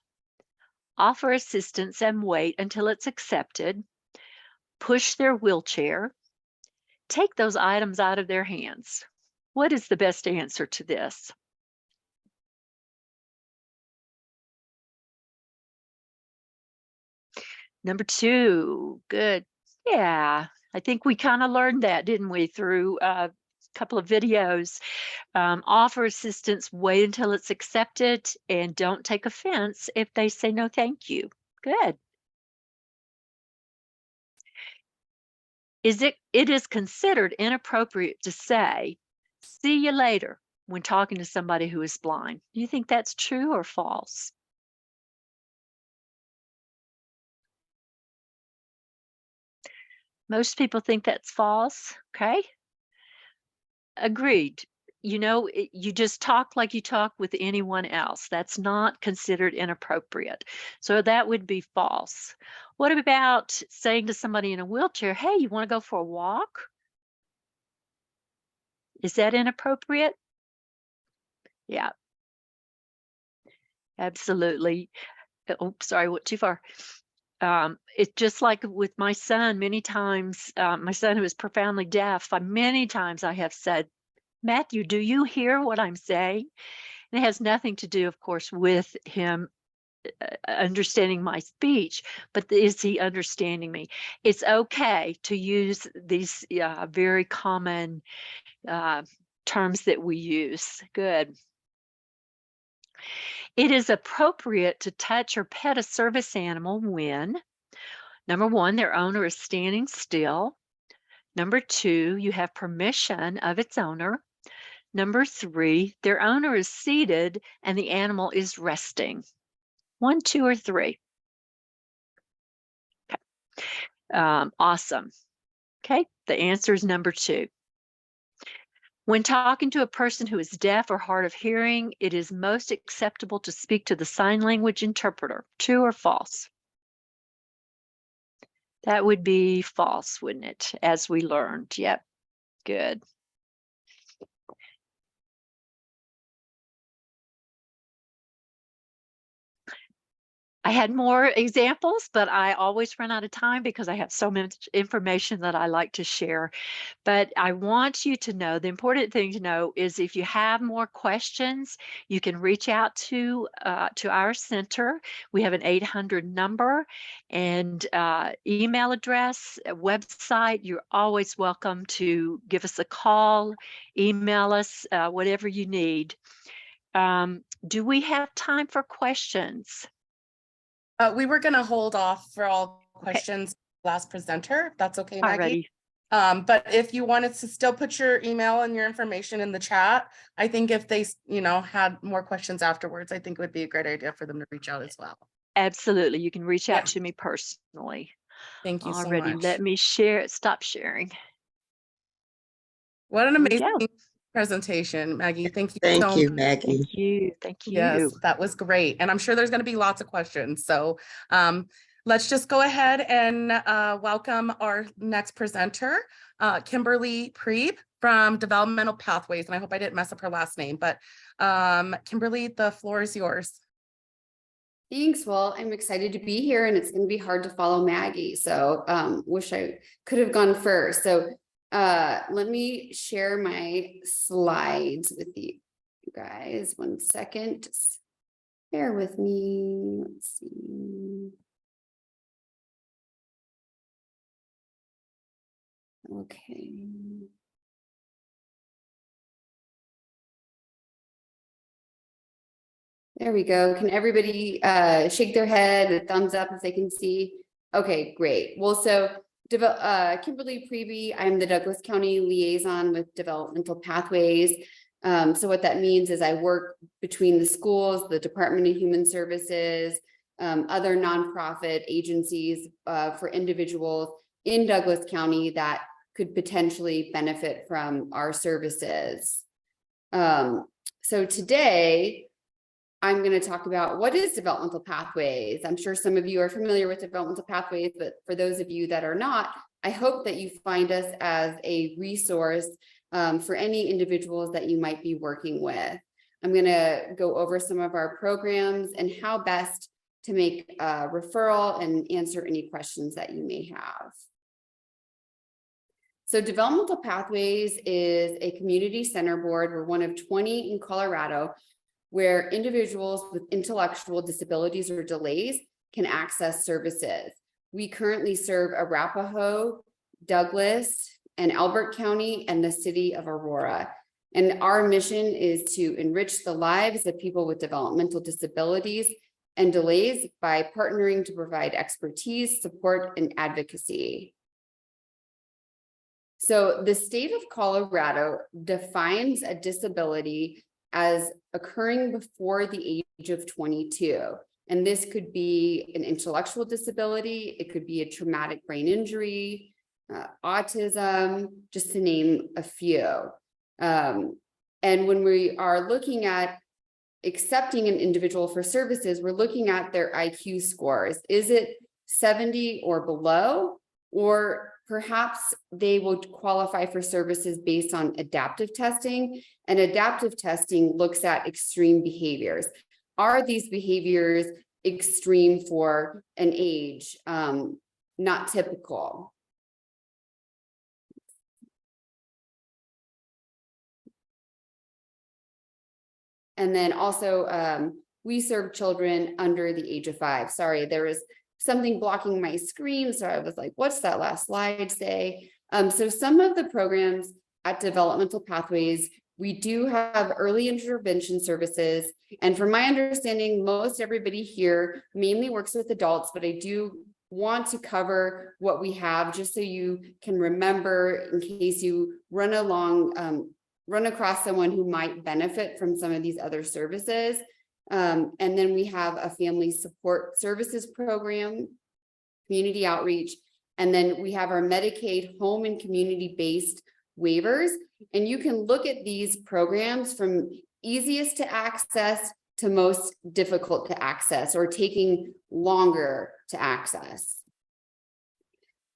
offer assistance and wait until it's accepted, push their wheelchair, take those items out of their hands. What is the best answer to this? Number 2, good. Yeah, I think we kind of learned that, didn't we, through a couple of videos. Offer assistance, wait until it's accepted, and don't take offense if they say no thank you. Good. It is considered inappropriate to say, see you later, when talking to somebody who is blind. Do you think that's true or false? Most people think that's false. Okay. Agreed. You know, you just talk like you talk with anyone else. That's not considered inappropriate. So that would be false. What about saying to somebody in a wheelchair, hey, you want to go for a walk? Is that inappropriate? Yeah. Absolutely. Oh, sorry, went too far. It's just like with my son, many times, my son who is profoundly deaf, many times I have said, Matthew, do you hear what I'm saying? And it has nothing to do, of course, with him understanding my speech, but is he understanding me? It's okay to use these very common terms that we use. Good. It is appropriate to touch or pet a service animal when, number one, their owner is standing still. Number two, you have permission of its owner. Number three, their owner is seated and the animal is resting. 1, 2, or 3. Okay. Awesome. Okay, the answer is number 2. When talking to a person who is deaf or hard of hearing, it is most acceptable to speak to the sign language interpreter. True or false? That would be false, wouldn't it? As we learned. Yep. Good. I had more examples, but I always run out of time because I have so much information that I like to share. But I want you to know, the important thing to know is if you have more questions, you can reach out to our center. We have an 800 number and email address, a website. You're always welcome to give us a call, email us, whatever you need. Do we have time for questions? We were going to hold off for all questions last presenter, if that's okay, Maggie. Alrighty. But if you wanted to still put your email and your information in the chat, I think if they, had more questions afterwards, I think it would be a great idea for them to reach out as well. Absolutely. You can reach out to me personally. Thank you so Alrighty, much. let me share, stop sharing. What an amazing presentation, Maggie. Thank you Thank so you, much. Maggie. Thank you. Thank you. Yes, that was great. And I'm sure there's going to be lots of questions. So let's just go ahead and welcome our next presenter, Kimberly Priebe from Developmental Pathways. And I hope I didn't mess up her last name, but Kimberly, the floor is yours. Thanks. Well, I'm excited to be here and it's going to be hard to follow Maggie. So wish I could have gone first. So let me share my slides with you guys. 1 second. Just bear with me. Let's see. Okay. There we go. Can everybody shake their head, a thumbs up if they can see? Okay, great. Well, so Kimberly Priebe, I'm the Douglas County liaison with Developmental Pathways. So what that means is I work between the schools, the Department of Human Services, other nonprofit agencies for individuals in Douglas County that could potentially benefit from our services. So today, I'm going to talk about what is developmental pathways. I'm sure some of you are familiar with developmental pathways, but for those of you that are not, I hope that you find us as a resource for any individuals that you might be working with. I'm going to go over some of our programs and how best to make a referral and answer any questions that you may have. So Developmental Pathways is a community center board. We're one of 20 in Colorado, where individuals with intellectual disabilities or delays can access services. We currently serve Arapahoe, Douglas, and Elbert County, and the city of Aurora. And our mission is to enrich the lives of people with developmental disabilities and delays by partnering to provide expertise, support, and advocacy. So the state of Colorado defines a disability as occurring before the age of 22. And this could be an intellectual disability, it could be a traumatic brain injury, autism, just to name a few. And when we are looking at accepting an individual for services, we're looking at their IQ scores. Is it 70 or below? Or perhaps they would qualify for services based on adaptive testing, and adaptive testing looks at extreme behaviors. Are these behaviors extreme for an age, not typical. And then also, we serve children under the age of 5. Sorry, there was something blocking my screen. So I was like, what's that last slide say? So some of the programs at Developmental Pathways, we do have early intervention services. And from my understanding, most everybody here mainly works with adults, but I do want to cover what we have just so you can remember in case you run across someone who might benefit from some of these other services. And then we have a family support services program, community outreach, and then we have our Medicaid home and community-based waivers. And you can look at these programs from easiest to access to most difficult to access or taking longer to access.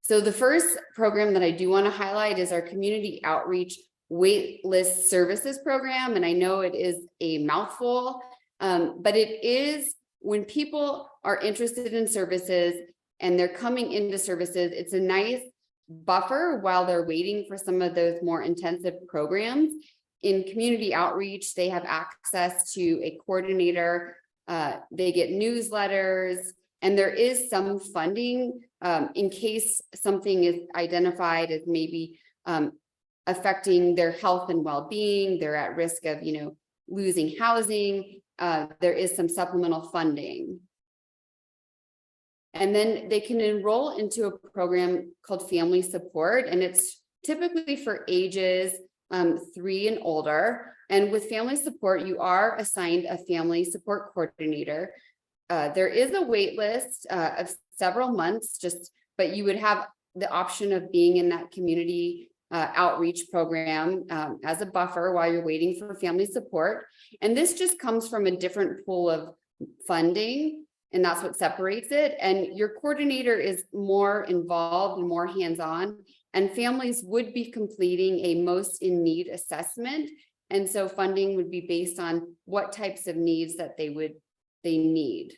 So the first program that I do want to highlight is our community outreach wait list services program. And I know it is a mouthful, but it is when people are interested in services and they're coming into services, it's a nice buffer while they're waiting for some of those more intensive programs. In community outreach, they have access to a coordinator, they get newsletters, and there is some funding in case something is identified as maybe affecting their health and well-being, they're at risk of, losing housing, there is some supplemental funding. And then they can enroll into a program called Family Support, and it's typically for ages 3 and older. And with Family Support, you are assigned a family support coordinator. There is a wait list of several months, but you would have the option of being in that community outreach program as a buffer while you're waiting for family support. And this just comes from a different pool of funding, and that's what separates it. And your coordinator is more involved and more hands-on, and families would be completing a most in need assessment. And so funding would be based on what types of needs that they need.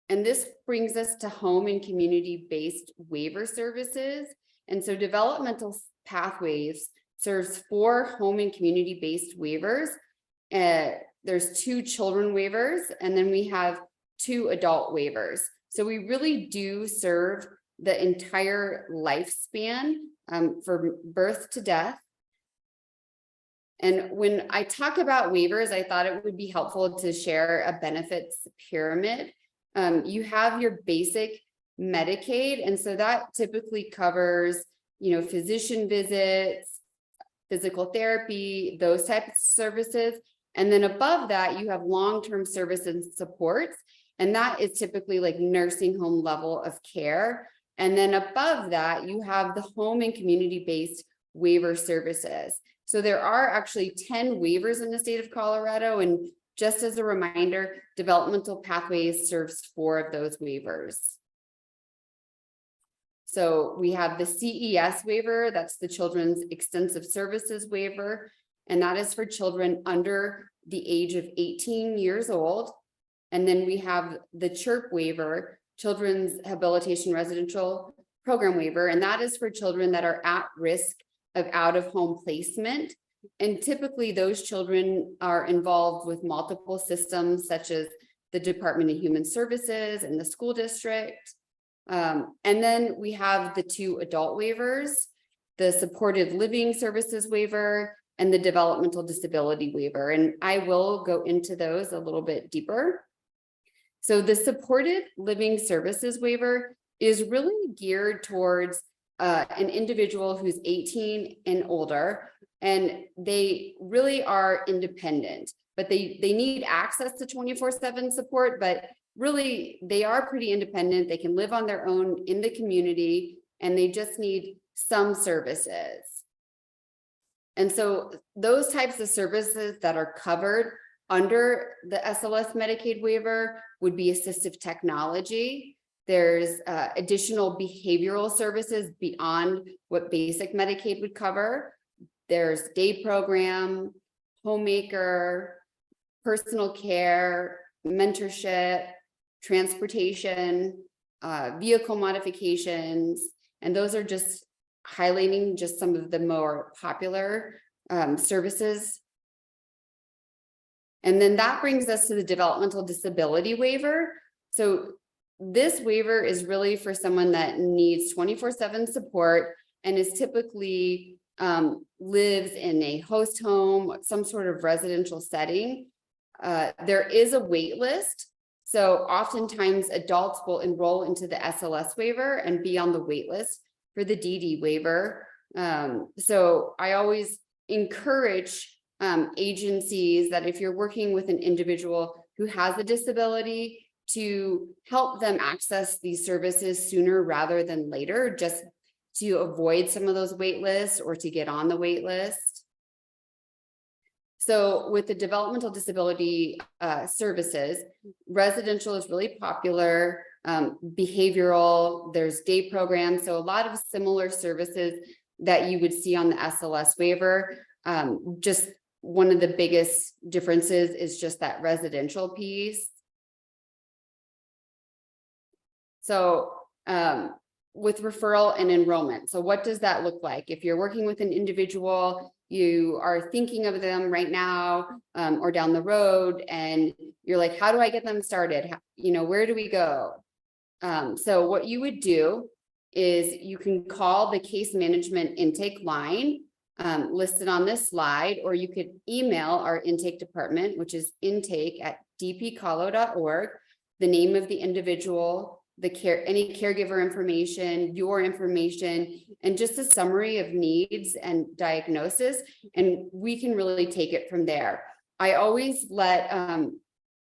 And this brings us to home and community-based waiver services. And so Developmental Pathways serves 4 home and community-based waivers. There's 2 children waivers, and then we have 2 adult waivers. So we really do serve the entire lifespan from birth to death. And when I talk about waivers, I thought it would be helpful to share a benefits pyramid. You have your basic Medicaid, and so that typically covers, physician visits, physical therapy, those types of services. And then above that, you have long-term service and supports, and that is typically like nursing home level of care. And then above that, you have the home and community-based waiver services. So there are actually 10 waivers in the state of Colorado, and just as a reminder, Developmental Pathways serves 4 of those waivers. So we have the CES waiver, that's the Children's Extensive Services waiver, and that is for children under the age of 18 years old. And then we have the CHIRP waiver, Children's Habilitation Residential Program waiver, and that is for children that are at risk of out-of-home placement. And typically those children are involved with multiple systems such as the Department of Human Services and the school district. And then we have the 2 adult waivers, the Supportive Living Services waiver and the Developmental Disability waiver. And I will go into those a little bit deeper. So the Supportive Living Services waiver is really geared towards an individual who's 18 and older, and they really are independent, but they need access to 24/7 support, but really they are pretty independent. They can live on their own in the community, and they just need some services. And so those types of services that are covered under the SLS Medicaid waiver would be assistive technology. There's additional behavioral services beyond what basic Medicaid would cover. There's day program, homemaker, personal care, mentorship, transportation, vehicle modifications, and those are just highlighting just some of the more popular services. And then that brings us to the developmental disability waiver. So this waiver is really for someone that needs 24/7 support and is typically lives in a host home, some sort of residential setting. There is a wait list. So oftentimes adults will enroll into the SLS waiver and be on the wait list for the DD waiver. So I always encourage agencies that if you're working with an individual who has a disability, to help them access these services sooner rather than later, just to avoid some of those wait lists or to get on the wait list. So with the developmental disability services, residential is really popular, behavioral, there's day programs. So a lot of similar services that you would see on the SLS waiver. Just one of the biggest differences is just that residential piece. So with referral and enrollment. So what does that look like? If you're working with an individual, you are thinking of them right now or down the road, and you're like, how do I get them started? Where do we go? So what you would do is you can call the case management intake line listed on this slide, or you could email our intake department, which is intake@dpcolo.org, the name of the individual, any caregiver information, your information, and just a summary of needs and diagnosis, and we can really take it from there. I always let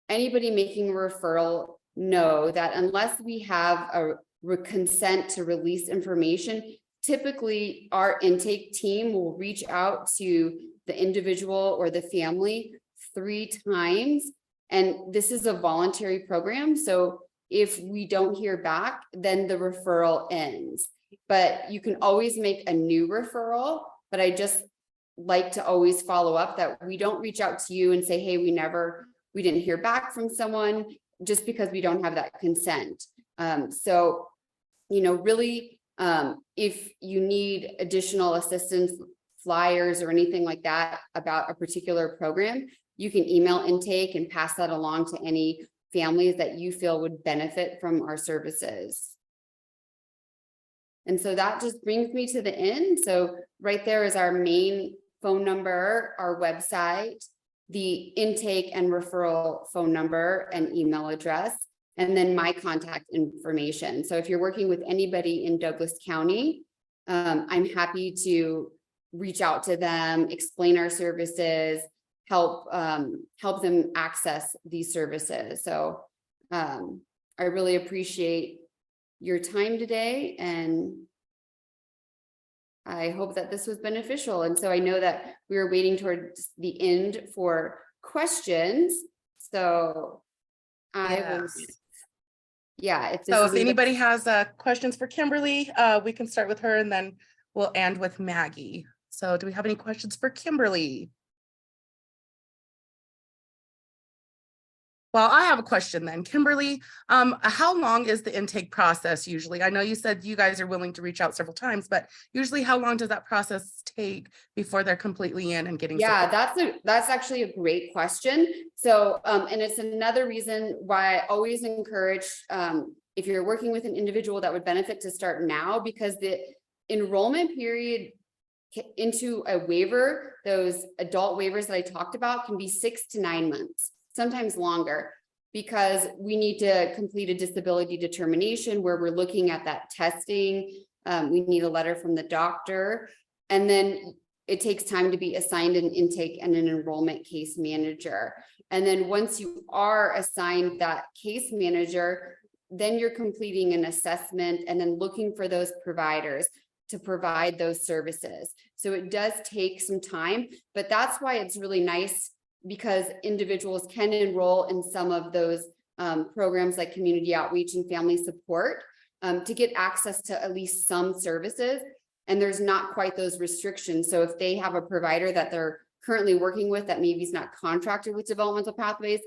anybody making a referral know that unless we have a consent to release information, typically our intake team will reach out to the individual or the family 3 times, and this is a voluntary program. So if we don't hear back, then the referral ends. But you can always make a new referral. But I just like to always follow up that we don't reach out to you and say, hey, we didn't hear back from someone, just because we don't have that consent. So, really, if you need additional assistance, flyers or anything like that about a particular program, you can email intake and pass that along to any families that you feel would benefit from our services. And so that just brings me to the end. So right there is our main phone number, our website, the intake and referral phone number and email address, and then my contact information. So if you're working with anybody in Douglas County, I'm happy to reach out to them, explain our services, help them access these services. So I really appreciate your time today, and I hope that this was beneficial. And so I know that we were waiting towards the end for questions. So if anybody has questions for Kimberly, we can start with her and then we'll end with Maggie. So do we have any questions for Kimberly? Well, I have a question then. Kimberly, how long is the intake process usually? I know you said you guys are willing to reach out several times, but usually how long does that process take before they're completely in and getting support? That's actually a great question. So, and it's another reason why I always encourage, if you're working with an individual that would benefit, to start now, because the enrollment period into a waiver, those adult waivers that I talked about, can be 6 to 9 months. Sometimes longer, because we need to complete a disability determination where we're looking at that testing. We need a letter from the doctor, and then it takes time to be assigned an intake and an enrollment case manager. And then once you are assigned that case manager, then you're completing an assessment and then looking for those providers to provide those services. So it does take some time, but that's why it's really nice, because individuals can enroll in some of those programs like community outreach and family support to get access to at least some services. And there's not quite those restrictions. So if they have a provider that they're currently working with that maybe is not contracted with developmental pathways,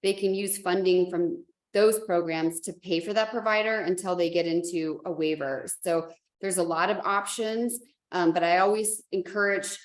they can use funding from those programs to pay for that provider until they get into a waiver. So there's a lot of options, but I always encourage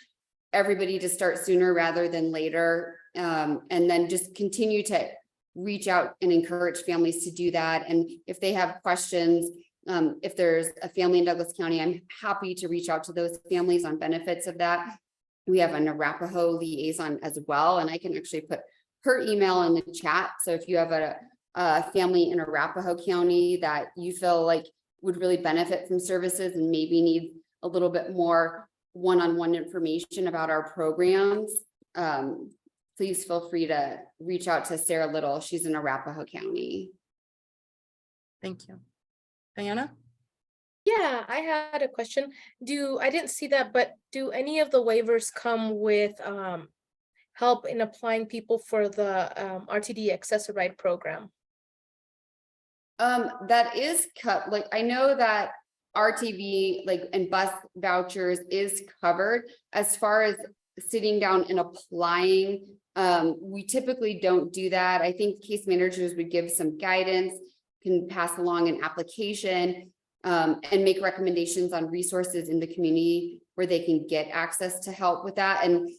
everybody to start sooner rather than later, and then just continue to reach out and encourage families to do that. And if they have questions, if there's a family in Douglas County, I'm happy to reach out to those families on benefits of that. We have an Arapahoe liaison as well, and I can actually put her email in the chat. So if you have a family in Arapahoe County that you feel like would really benefit from services and maybe need a little bit more one-on-one information about our programs, please feel free to reach out to Sarah Little. She's in Arapahoe County. Thank you. Diana? Yeah, I had a question. I didn't see that, but do any of the waivers come with help in applying people for the RTD Access-a-Ride program? That is cut. Like, I know that RTV and bus vouchers is covered. As far as sitting down and applying, we typically don't do that. I think case managers would give some guidance, can pass along an application, and make recommendations on resources in the community where they can get access to help with that. And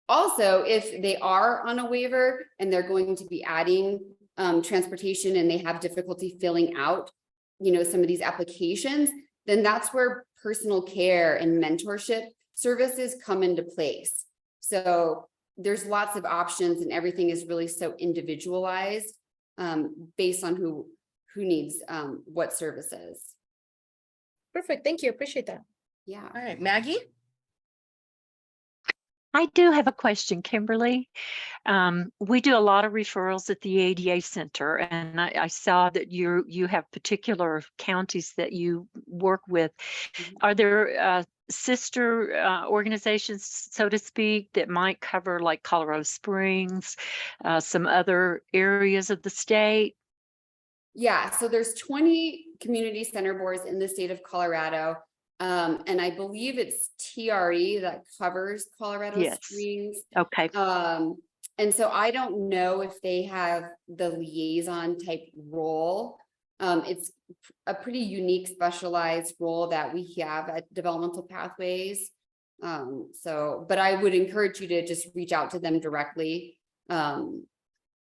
also, if they are on a waiver and they're going to be adding transportation and they have difficulty filling out, some of these applications, then that's where personal care and mentorship services come into place. So there's lots of options, and everything is really so individualized based on who needs what services. Perfect. Thank you. Appreciate that. Yeah. All right, Maggie? I do have a question, Kimberly. We do a lot of referrals at the ADA Center, and I saw that you have particular counties that you work with. Are there sister organizations, so to speak, that might cover like Colorado Springs, some other areas of the state? Yeah, so there's 20 community center boards in the state of Colorado. And I believe it's TRE that covers Colorado Springs. Okay. And so I don't know if they have the liaison type role. It's a pretty unique specialized role that we have at Developmental Pathways. But I would encourage you to just reach out to them directly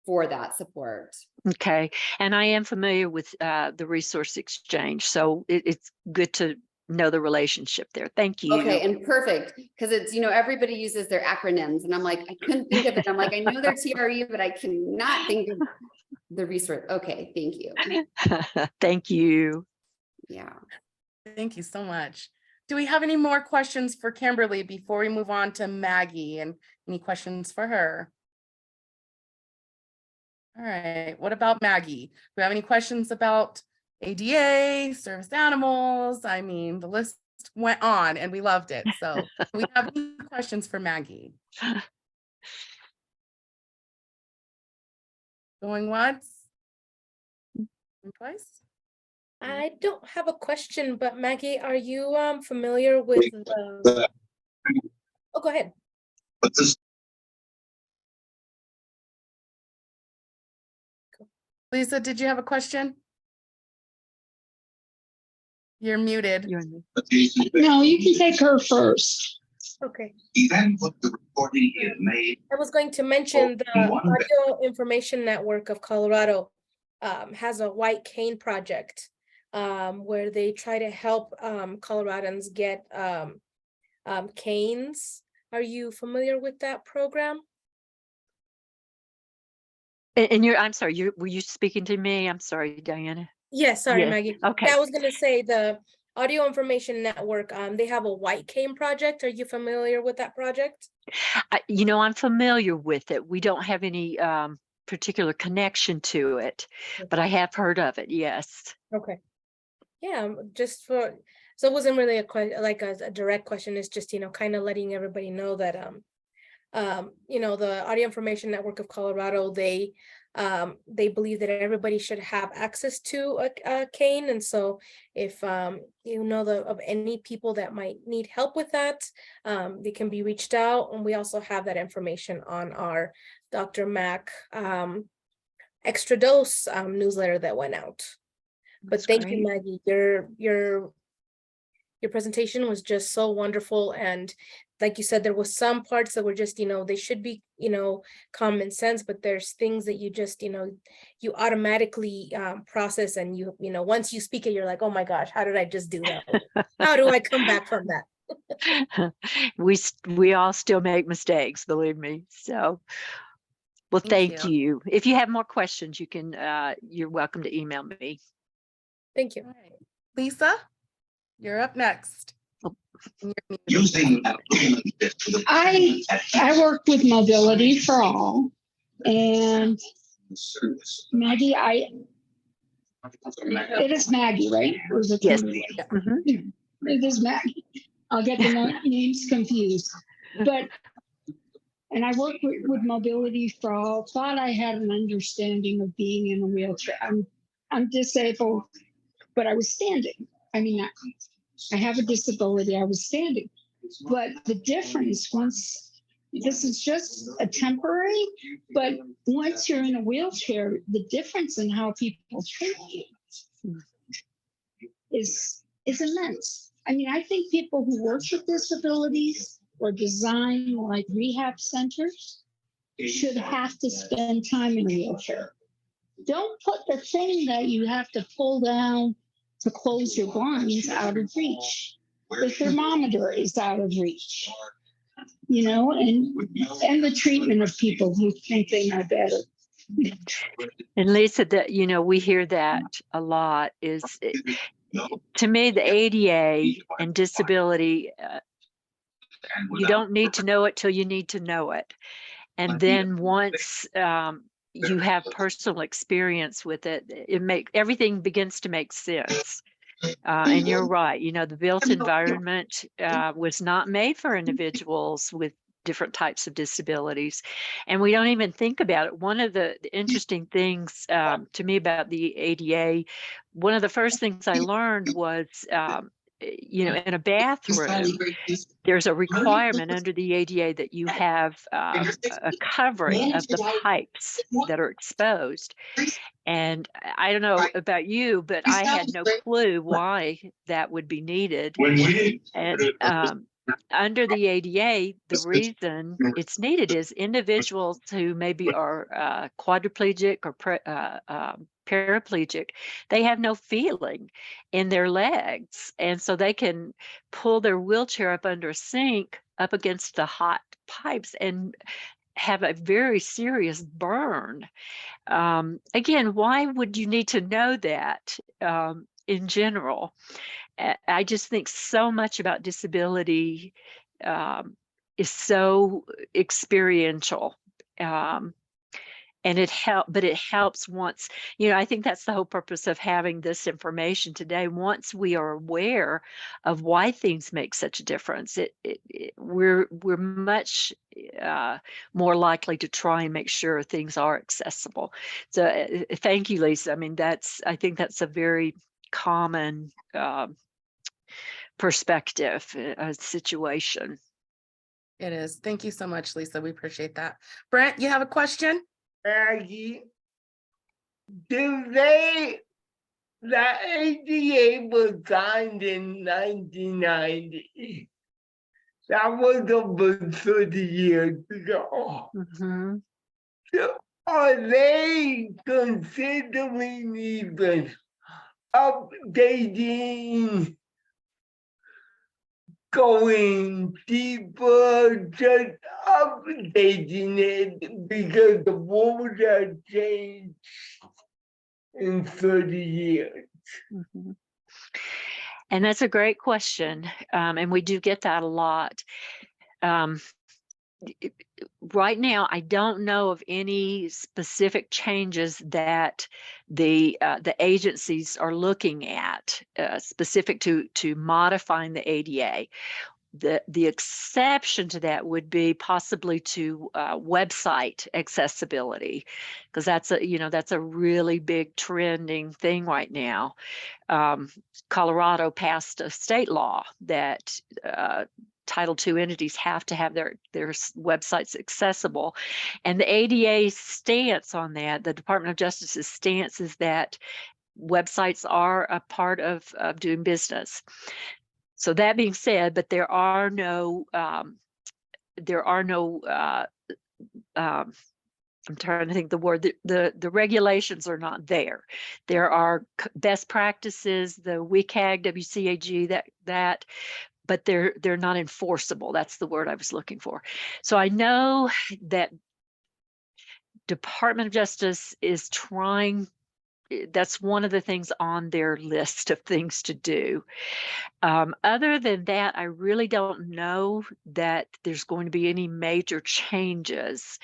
for that support. Okay. And I am familiar with the resource exchange, so it's good to know the relationship there. Thank you. Okay, and perfect, because it's, everybody uses their acronyms, and I'm like, I couldn't think of it. I'm like, I know they're TRE, but I cannot think of the resource. Okay, thank you. Thank you. Yeah. Thank you so much. Do we have any more questions for Kimberly before we move on to Maggie, and any questions for her? All right, what about Maggie? Do we have any questions about ADA, service animals? I mean, the list went on and we loved it. So do we have any questions for Maggie? Going once? Twice? I don't have a question, but Maggie, are you familiar with the... Oh, go ahead. Lisa, did you have a question? You're muted. No, you can take her first. Okay. Then what the recording is made. I was going to mention the Audio Information Network of Colorado has a white cane project where they try to help Coloradans get canes. Are you familiar with that program? And I'm sorry, were you speaking to me? I'm sorry, Diana. Yes, sorry, Yes. Maggie. Okay. Yeah, I was gonna say the Audio Information Network, they have a white cane project. Are you familiar with that project? I'm familiar with it. We don't have any particular connection to it, but I have heard of it, yes. Okay. Yeah, so it wasn't really a direct question. It's just, kind of letting everybody know that, the Audio Information Network of Colorado, they They believe that everybody should have access to a cane. And so if you know of any people that might need help with that, they can be reached out. And we also have that information on our Dr. Mac extra dose newsletter that went out. But thank you, Maggie. Your presentation was just so wonderful. And like you said, there was some parts that were just, they should be, common sense, but there's things that you just, you automatically process. And once you speak it, you're like, oh my gosh, how did I just do that? How do I come back from that? We all still make mistakes, believe me. So, well, thank you. If you have more questions, you can, you're welcome to email me. Thank you. Right. Lisa, you're up next. I work with Mobility for All, and Maggie, it is Maggie, right? Or is it yes. It is Maggie. I'll get the names confused, and I work with Mobility for All. Thought I had an understanding of being in a wheelchair. I'm disabled, but I was standing. I mean, I have a disability. I was standing. But the difference, this is just a temporary, but once you're in a wheelchair, the difference in how people treat you is immense. I mean, I think people who work with disabilities or design like rehab centers should have to spend time in a wheelchair. Don't put the thing that you have to pull down to close your blinds out of reach. The thermometer is out of reach, and the treatment of people who think they know better. And Lisa, that we hear that a lot. To me, the ADA and disability, you don't need to know it till you need to know it. And then once you have personal experience with it, everything begins to make sense. And you're right. The built environment was not made for individuals with different types of disabilities. And we don't even think about it. One of the interesting things to me about the ADA, one of the first things I learned was, in a bathroom, there's a requirement under the ADA that you have a covering of the pipes that are exposed. And I don't know about you, but I had no clue why that would be needed. And under the ADA, the reason it's needed is individuals who maybe are quadriplegic or paraplegic, they have no feeling in their legs. And so they can pull their wheelchair up under a sink up against the hot pipes and have a very serious burn. Again, why would you need to know that in general? I just think so much about disability is so experiential. And it helps once, I think that's the whole purpose of having this information today. Once we are aware of why things make such a difference, we're much more likely to try and make sure things are accessible. So thank you, Lisa. I mean, I think that's a very common perspective, situation. It is. Thank you so much, Lisa. We appreciate that. Brent, you have a question? Maggie, the ADA was signed in 1990. That was over 30 years ago. Mm-hmm. So are they considering even updating, going deeper, just updating it because the world has changed in 30 years? Mm-hmm. And that's a great question. And we do get that a lot. Right now, I don't know of any specific changes that the agencies are looking at specific to modifying the ADA. The exception to that would be possibly to website accessibility, because that's a really big trending thing right now. Colorado passed a state law that Title II entities have to have their websites accessible. And the ADA's stance on that, the Department of Justice's stance, is that websites are a part of doing business. So that being said, but there are no I'm trying to think the word, the regulations are not there. There are best practices, the WCAG, WCAG, that, but they're not enforceable. That's the word I was looking for. So I know that Department of Justice is trying, that's one of the things on their list of things to do. Other than that, I really don't know that there's going to be any major changes.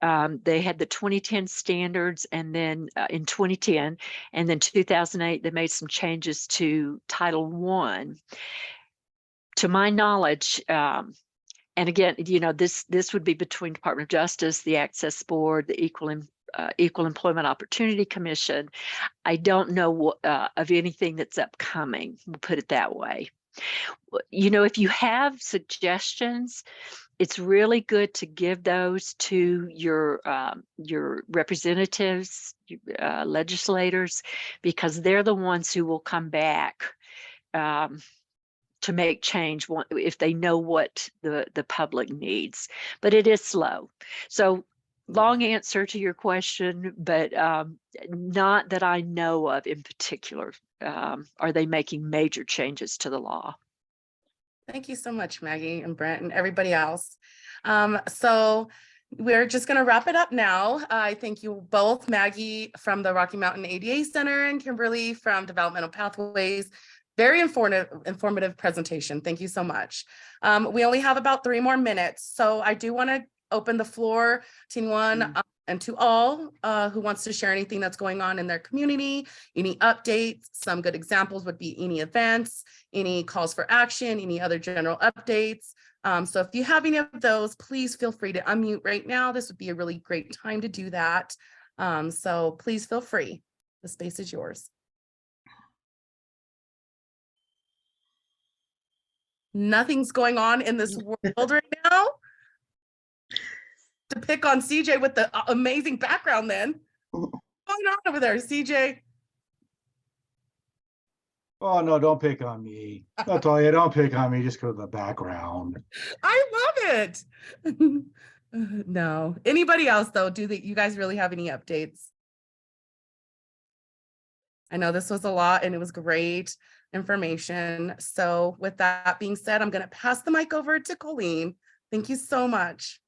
They had the 2010 standards, and then in 2010, and then 2008, they made some changes to Title I. To my knowledge, and again, this would be between Department of Justice, the Access Board, the Equal Employment Opportunity Commission. I don't know of anything that's upcoming. We'll put it that way. If you have suggestions, it's really good to give those to your representatives, legislators, because they're the ones who will come back to make change if they know what the public needs. But it is slow. So long answer to your question, but not that I know of in particular. Are they making major changes to the law? Thank you so much, Maggie and Brent and everybody else. So we're just going to wrap it up now. I thank you both, Maggie from the Rocky Mountain ADA Center and Kimberly from Developmental Pathways. Very informative presentation. Thank you so much. We only have about 3 more minutes, so I do want to open the floor to anyone and to all who wants to share anything that's going on in their community, any updates. Some good examples would be any events, any calls for action, any other general updates. So if you have any of those, please feel free to unmute right now. This would be a really great time to do that. So please feel free. The space is yours. Nothing's going on in this world right now. To pick on CJ with the amazing background then. What's going on over there, CJ? Oh, no, don't pick on me. I'll tell you, don't pick on me just because of the background. I love it. No. Anybody else though? You guys really have any updates? I know this was a lot and it was great information. So with that being said, I'm going to pass the mic over to Colleen. Thank you so much.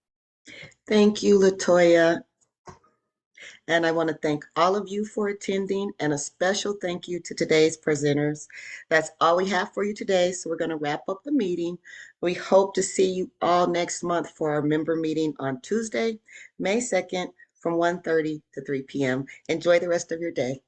Thank you, Latoya. And I want to thank all of you for attending, and a special thank you to today's presenters. That's all we have for you today. So we're going to wrap up the meeting. We hope to see you all next month for our member meeting on Tuesday, May 2nd from 1:30 to 3 p.m. Enjoy the rest of your day.